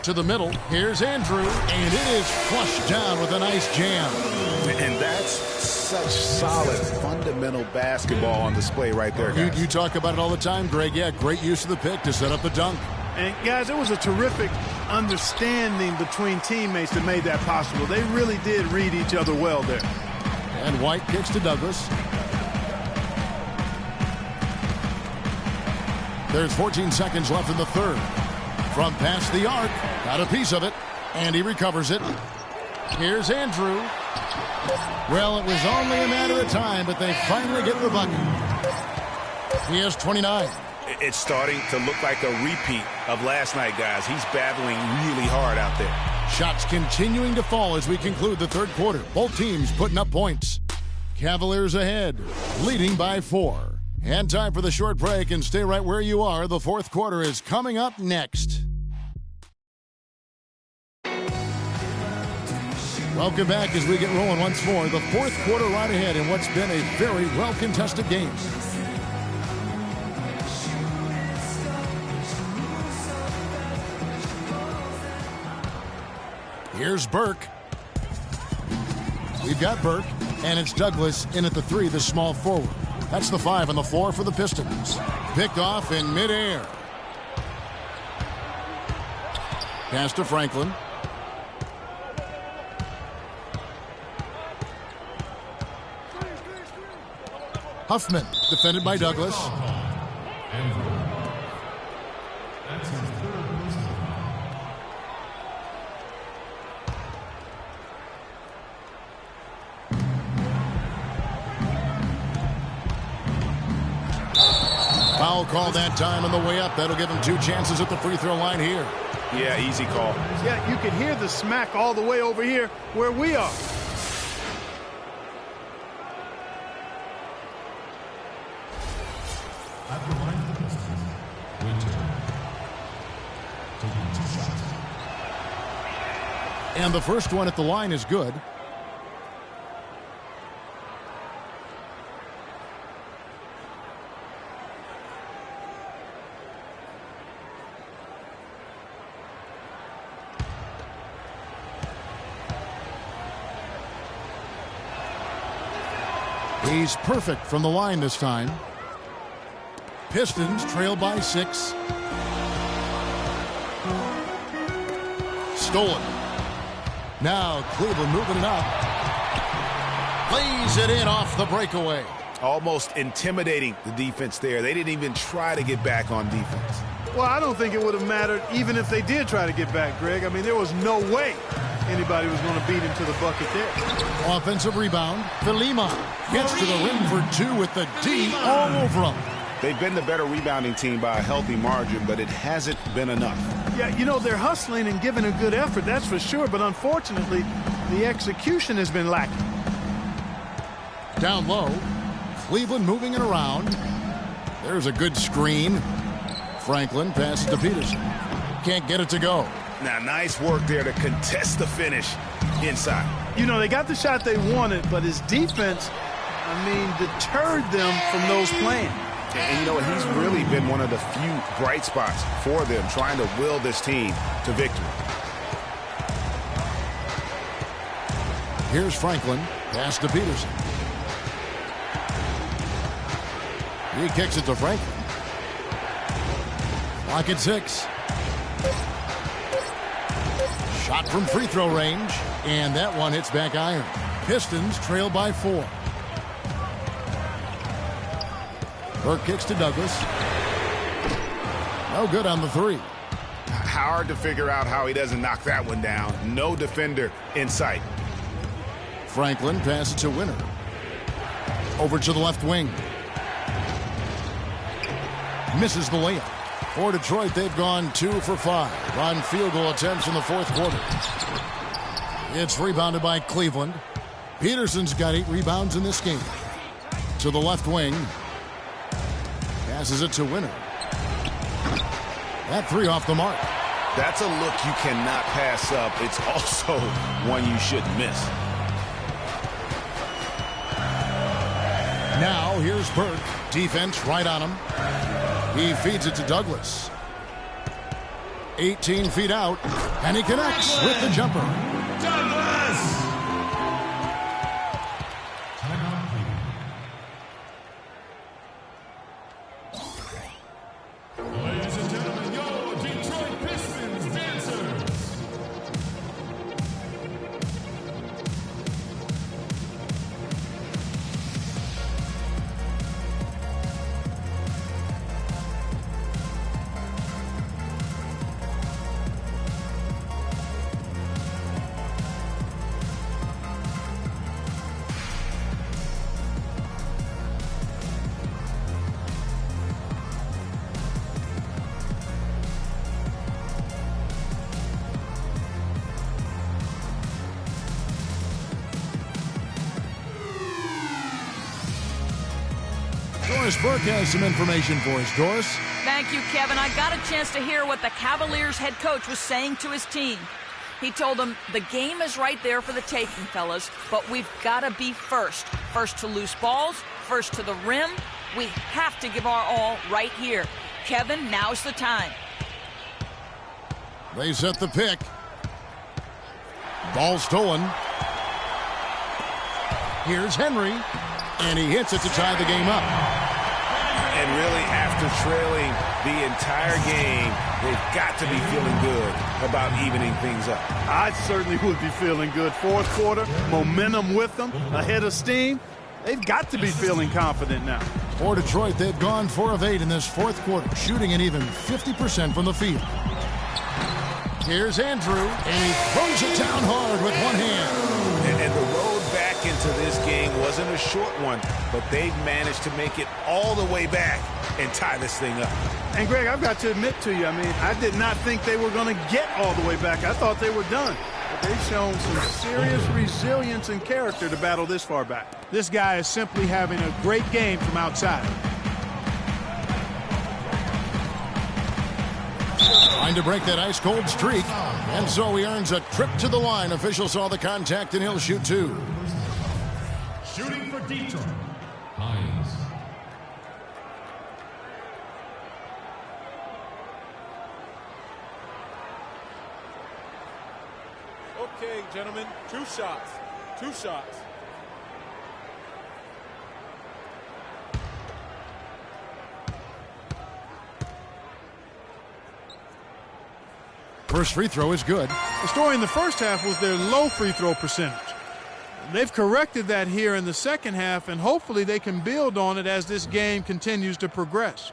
To the middle. Here's Andrew. And it is flushed down with a nice jam. And that's such solid, fundamental basketball on display right there, guys. You talk about it all the time, Greg. Yeah, great use of the pick to set up the dunk. And, guys, it was a terrific understanding between teammates that made that possible. They really did read each other well there. And White kicks to Douglas. There's 14 seconds left in the third. From past the arc, got a piece of it, and he recovers it. Here's Andrew. Well, it was only a matter of time, but they finally get the bucket. He has 29. It's starting to look like a repeat of last night, guys. He's battling really hard out there. Shots continuing to fall as we conclude the third quarter. Both teams putting up points. Cavaliers ahead, leading by 4. And time for the short break, and stay right where you are. The fourth quarter is coming up next. Welcome back as we get rolling once more. The fourth quarter right ahead in what's been a very well-contested game. Here's Burke. We've got Burke, and it's Douglas in at the 3, the small forward. That's the 5 on the floor for the Pistons. Picked off in midair. Pass to Franklin. Huffman, defended by Douglas. Foul call that time on the way up. That'll give him 2 chances at the free throw line here. Yeah, easy call. Yeah, you can hear the smack all the way over here where we are. And the first one at the line is good. He's perfect from the line this time. Pistons trail by 6. Stolen. Now Cleveland moving it up. Lays it in off the breakaway. Almost intimidating the defense there. They didn't even try to get back on defense. Well, I don't think it would have mattered even if they did try to get back, Greg. I mean, there was no way anybody was going to beat him to the bucket there. Offensive rebound. Filima gets to the rim for 2 with the D all over him. They've been the better rebounding team by a healthy margin, but it hasn't been enough. Yeah, you know, they're hustling and giving a good effort, that's for sure. But unfortunately, the execution has been lacking. Down low. Cleveland moving it around. There's a good screen. Franklin passes to Peterson. Can't get it to go. Now, nice work there to contest the finish inside. You know, they got the shot they wanted, but his defense, deterred them from those plans. And you know what? He's really been one of the few bright spots for them, trying to will this team to victory. Here's Franklin. Pass to Peterson. He kicks it to Franklin. Lock at 6. Shot from free throw range. And that one hits back iron. Pistons trail by 4. Burke kicks to Douglas. No good on the 3. Hard to figure out how he doesn't knock that one down. No defender in sight. Franklin passes to Winner. Over to the left wing. Misses the layup. For Detroit, they've gone 2 for 5 on field goal attempts in the fourth quarter. It's rebounded by Cleveland. Peterson's got 8 rebounds in this game. To the left wing. Passes it to Winner. That 3 off the mark. That's a look you cannot pass up. It's also one you shouldn't miss. Now here's Burke. Defense right on him. He feeds it to Douglas. 18 feet out, and he connects with the jumper. Douglas! Ladies and gentlemen, your Detroit Pistons dancers. Doris Burke has some information for us. Doris? Thank you, Kevin. I got a chance to hear what the Cavaliers head coach was saying to his team. He told them, the game is right there for the taking, fellas, but we've got to be first. First to loose balls, first to the rim. We have to give our all right here. Kevin, now's the time. They set the pick. Ball stolen. Here's Henry, and he hits it to tie the game up. And really, after trailing the entire game, they've got to be feeling good about evening things up. I certainly would be feeling good. Fourth quarter, momentum with them, ahead of steam. They've got to be feeling confident now. For Detroit, they've gone 4 of 8 in this fourth quarter, shooting an even 50% from the field. Here's Andrew, and he throws it down hard with one hand. And the road back into this game wasn't a short one, but they've managed to make it all the way back and tie this thing up. And, Greg, I've got to admit to you, I did not think they were going to get all the way back. I thought they were done. But they've shown some serious resilience and character to battle this far back. This guy is simply having a great game from outside. Trying to break that ice-cold streak, and so he earns a trip to the line. Official saw the contact, and he'll shoot 2. Shooting for Detroit. Hines. Okay, gentlemen, 2 shots. 2 shots. First free throw is good. The story in the first half was their low free throw percentage. They've corrected that here in the second half, and hopefully they can build on it as this game continues to progress.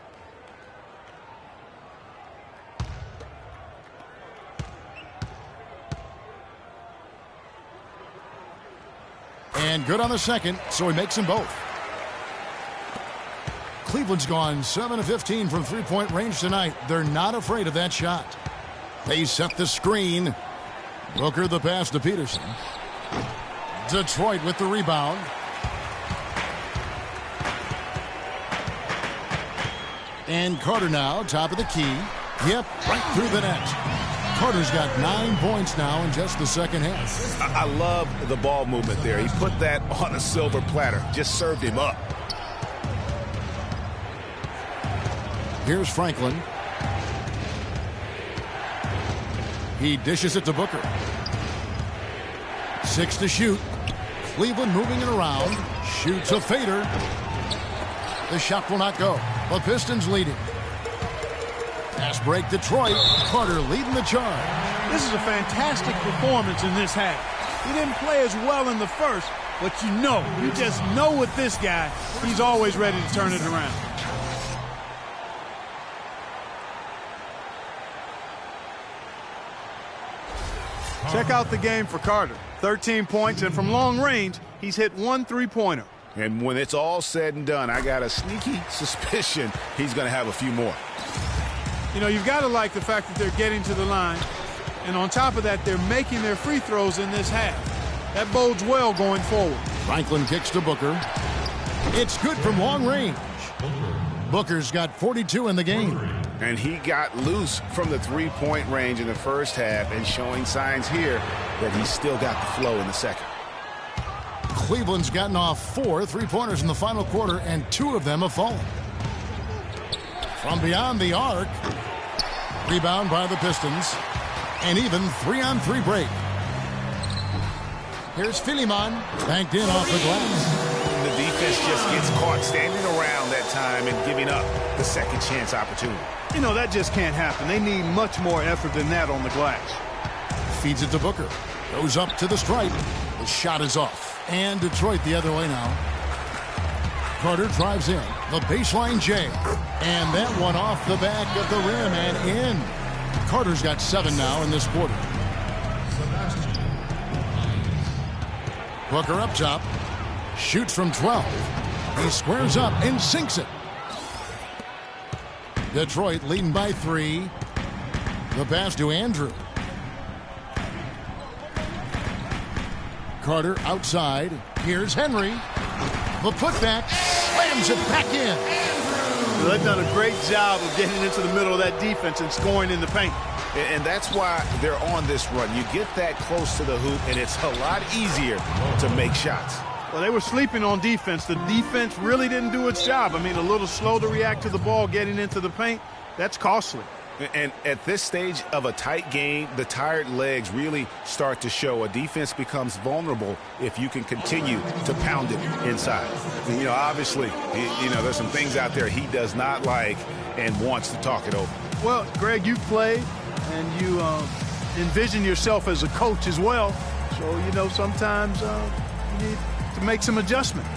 And good on the second, so he makes them both. Cleveland's gone 7 of 15 from three-point range tonight. They're not afraid of that shot. They set the screen. Booker the pass to Peterson. Detroit with the rebound. And Carter now, top of the key. Yep, right through the net. Carter's got 9 points now in just the second half. I love the ball movement there. He put that on a silver platter. Just served him up. Here's Franklin. He dishes it to Booker. 6 to shoot. Cleveland moving it around. Shoots a fader. The shot will not go. The Pistons leading. Pass break Detroit. Carter leading the charge. This is a fantastic performance in this half. He didn't play as well in the first, but you just know with this guy, he's always ready to turn it around. Check out the game for Carter. 13 points, and from long range, he's hit 1 3-pointer. And when it's all said and done, I got a sneaky suspicion he's going to have a few more. You know, you've got to like the fact that they're getting to the line. And on top of that, they're making their free throws in this half. That bodes well going forward. Franklin kicks to Booker. It's good from long range. Booker's got 42 in the game. And he got loose from the three-point range in the first half and showing signs here that he's still got the flow in the second. Cleveland's gotten off 4 three-pointers in the final quarter, and 2 of them have fallen. From beyond the arc, rebound by the Pistons, and even 3-on-3 break. Here's Philemon, banked in off the glass. The defense just gets caught standing around that time and giving up the second chance opportunity. You know, that just can't happen. They need much more effort than that on the glass. Feeds it to Booker. Goes up to the stripe. The shot is off. And Detroit the other way now. Carter drives in. The baseline J. And that one off the back of the rim and in. Carter's got 7 now in this quarter. Booker up top. Shoots from 12. He squares up and sinks it. Detroit leading by 3. The pass to Andrew. Carter outside. Here's Henry. The putback slams it back in. Well, they've done a great job of getting into the middle of that defense and scoring in the paint. And that's why they're on this run. You get that close to the hoop, and it's a lot easier to make shots. Well, they were sleeping on defense. The defense really didn't do its job. I mean, a little slow to react to the ball getting into the paint. That's costly. And at this stage of a tight game, the tired legs really start to show. A defense becomes vulnerable if you can continue to pound it inside. You know, obviously, there's some things out there he does not like and wants to talk it over. Well, Greg, you've played, and you envision yourself as a coach as well. So, sometimes you need to make some adjustments.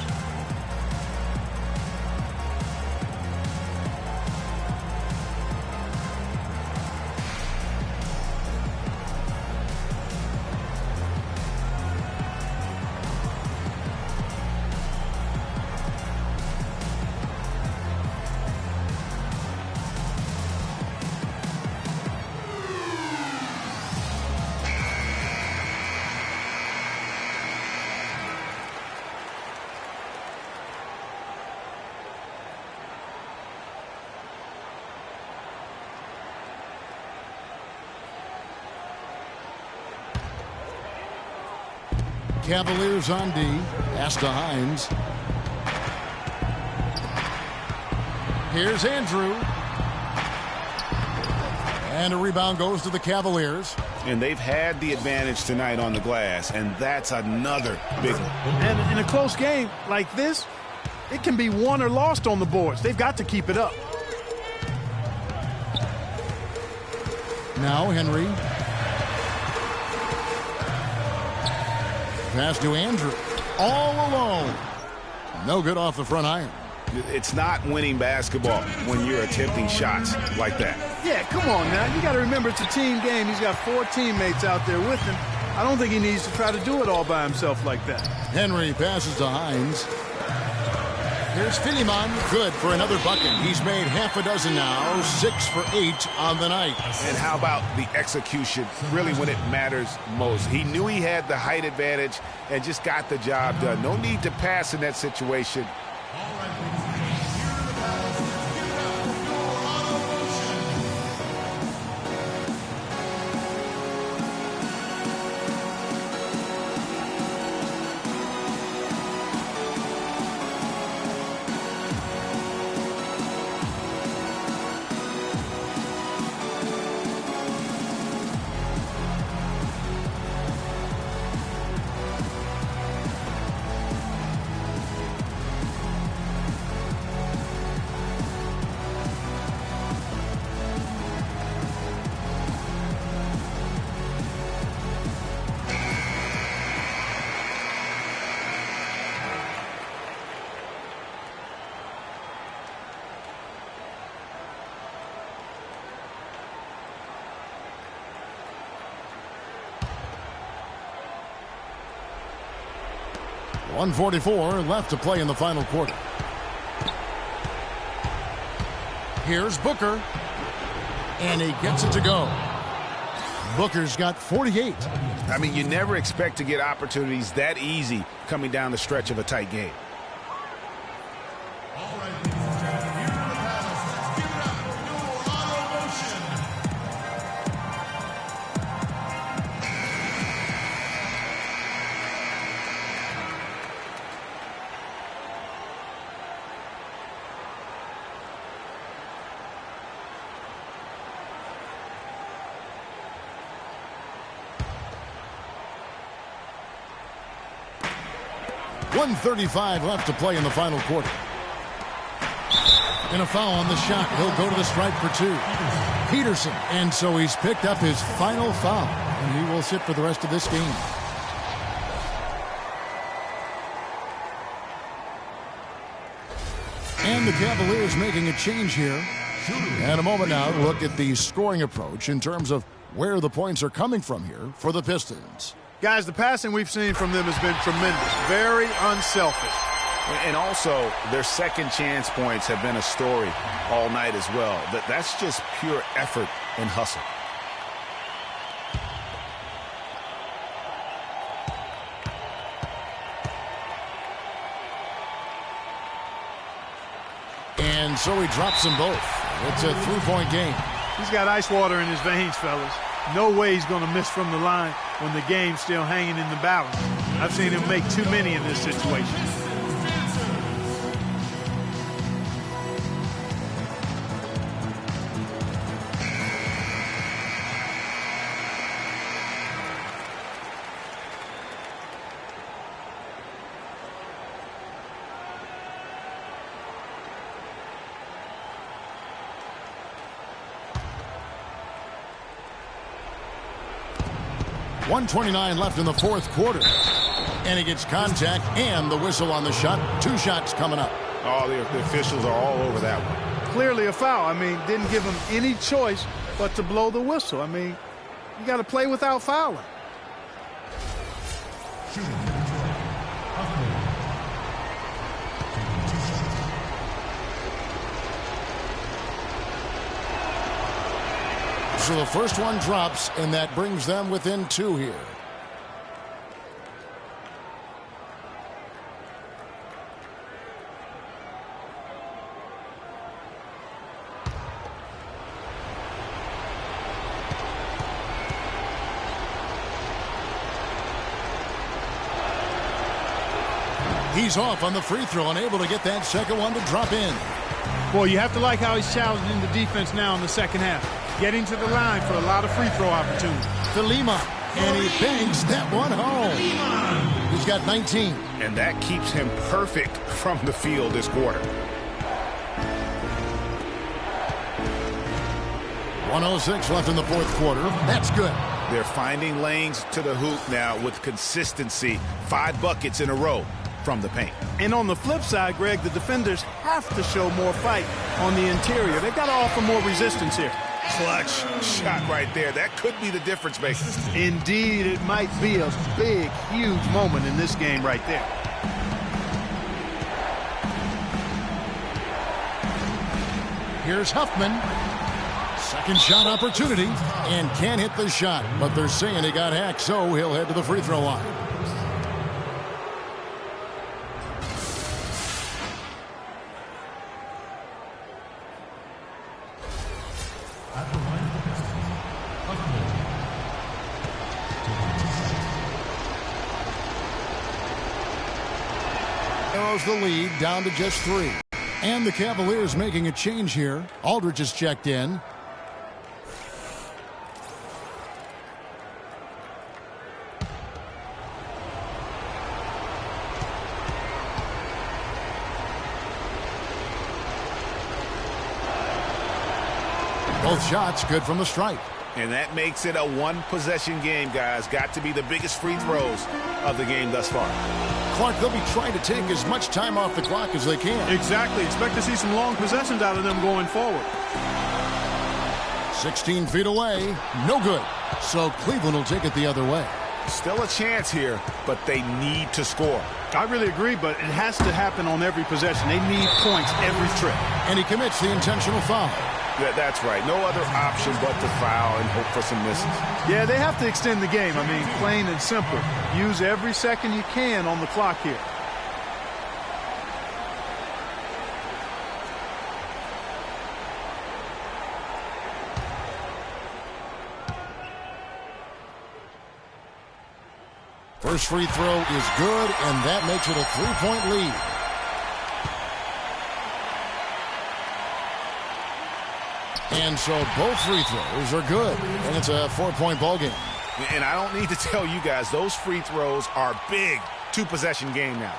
Cavaliers on D. Pass to Hines. Here's Andrew. And a rebound goes to the Cavaliers. And they've had the advantage tonight on the glass, and that's another big one. And in a close game like this, it can be won or lost on the boards. They've got to keep it up. Now Henry. Pass to Andrew. all alone. No good off the front iron. It's not winning basketball when you're attempting shots like that. Yeah, come on now. You got to remember it's a team game. He's got 4 teammates out there with him. I don't think he needs to try to do it all by himself like that. Henry passes to Hines. Here's Philemon. Good for another bucket. He's made half a dozen now. 6 for 8 on the night. And how about the execution, really when it matters most? He knew he had the height advantage and just got the job done. No need to pass in that situation. .144 left to play in the final quarter. Here's Booker. And he gets it to go. Booker's got 48. I mean, you never expect to get opportunities that easy coming down the stretch of a tight game. .135 left to play in the final quarter. And a foul on the shot. He'll go to the stripe for 2. Peterson. And so he's picked up his final foul. And he will sit for the rest of this game. And the Cavaliers making a change here. And a moment now to look at the scoring approach in terms of where the points are coming from here for the Pistons. Guys, the passing we've seen from them has been tremendous. Very unselfish. And also, their second chance points have been a story all night as well. That's just pure effort and hustle. And so he drops them both. It's a 3-point game. He's got ice water in his veins, fellas. No way he's going to miss from the line when the game's still hanging in the balance. I've seen him make too many in this situation. .129 left in the fourth quarter. And he gets contact and the whistle on the shot. 2 shots coming up. Oh, the officials are all over that one. Clearly a foul. I mean, didn't give him any choice but to blow the whistle. I mean, you got to play without fouling. So the first one drops, and that brings them within 2 here. He's off on the free throw, unable to get that second one to drop in. Boy, you have to like how he's challenging the defense now in the second half. Getting to the line for a lot of free throw opportunities. Philima, and he banks that one home. He's got 19. And that keeps him perfect from the field this quarter. 1:06 left in the fourth quarter. That's good. They're finding lanes to the hoop now with consistency. 5 buckets in a row from the paint. And on the flip side, Greg, the defenders have to show more fight on the interior. They've got to offer more resistance here. Clutch shot right there. That could be the difference maker. Indeed, it might be a big, huge moment in this game right there. Here's Huffman. Second shot opportunity, and can't hit the shot. But they're saying he got hacked, so he'll head to the free throw line. Narrows the lead down to just 3. And the Cavaliers making a change here. Aldridge is checked in. Both shots good from the stripe. And that makes it a one-possession game, guys. Got to be the biggest free throws of the game thus far. Clark, they'll be trying to take as much time off the clock as they can. Exactly. Expect to see some long possessions out of them going forward. 16 feet away. No good. So Cleveland will take it the other way. Still a chance here, but they need to score. I really agree, but it has to happen on every possession. They need points every trip. And he commits the intentional foul. That's right. No other option but to foul and hope for some misses. Yeah, they have to extend the game. I mean, plain and simple. Use every second you can on the clock here. First free throw is good, and that makes it a 3-point lead. And so both free throws are good, and it's a 4-point ball game. And I don't need to tell you guys, those free throws are big. 2-possession game now.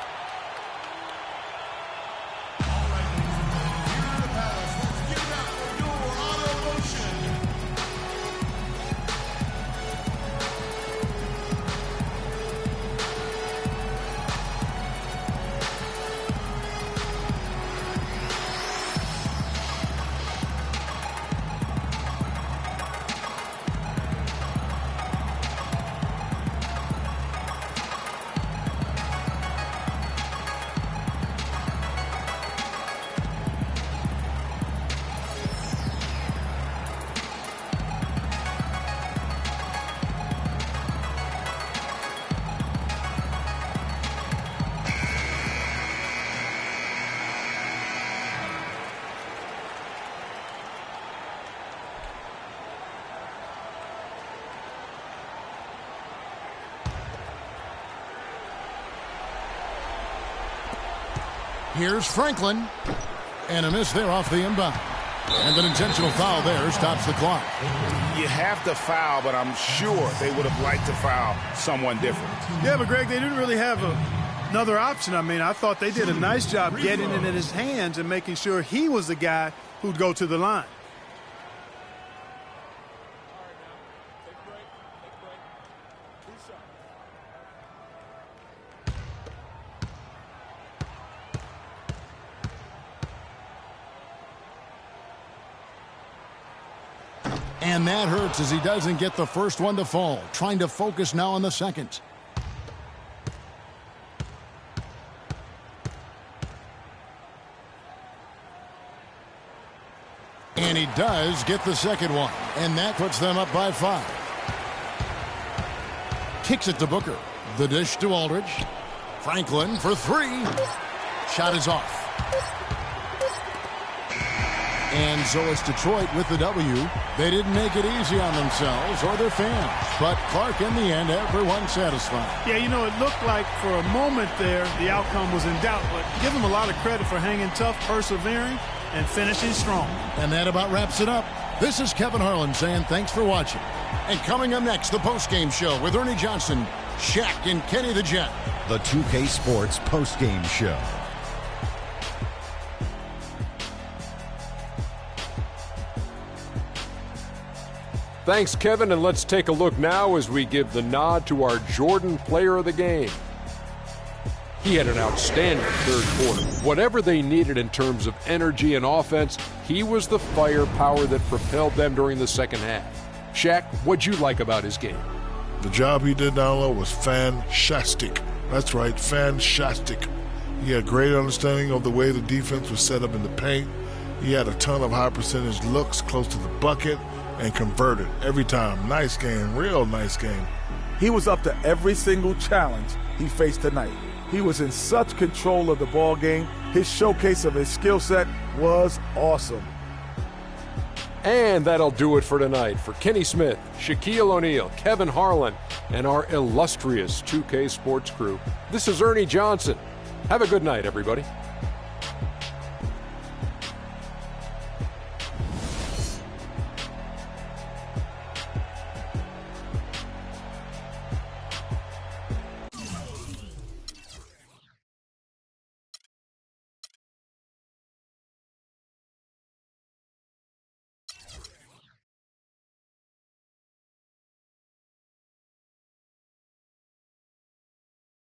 Here's Franklin. And a miss there off the inbound. And an intentional foul there stops the clock. You have to foul, but I'm sure they would have liked to foul someone different. Yeah, but Greg, they didn't really have another option. I mean, I thought they did a nice job getting it in his hands and making sure he was the guy who'd go to the line. And that hurts as he doesn't get the first one to fall. Trying to focus now on the second. And he does get the second one. And that puts them up by 5. Kicks it to Booker. The dish to Aldridge. Franklin for 3. Shot is off. And so it's Detroit with the W. They didn't make it easy on themselves or their fans. But Clark, in the end, everyone satisfied. Yeah, you know, it looked like for a moment there the outcome was in doubt. But give them a lot of credit for hanging tough, persevering, and finishing strong. And that about wraps it up. This is Kevin Harlan saying thanks for watching. And coming up next, the postgame show with Ernie Johnson, Shaq, and Kenny the Jet. The 2K Sports postgame show. Thanks, Kevin, and let's take a look now as we give the nod to our Jordan player of the game. He had an outstanding third quarter. Whatever they needed in terms of energy and offense, he was the firepower that propelled them during the second half. Shaq, what'd you like about his game? The job he did down low was fantastic. That's right, fantastic. He had great understanding of the way the defense was set up in the paint. He had a ton of high percentage looks close to the bucket and converted every time. Nice game, real nice game. He was up to every single challenge he faced tonight. He was in such control of the ball game. His showcase of his skill set was awesome. And that'll do it for tonight. For Kenny Smith, Shaquille O'Neal, Kevin Harlan, and our illustrious 2K Sports crew, this is Ernie Johnson. Have a good night, everybody.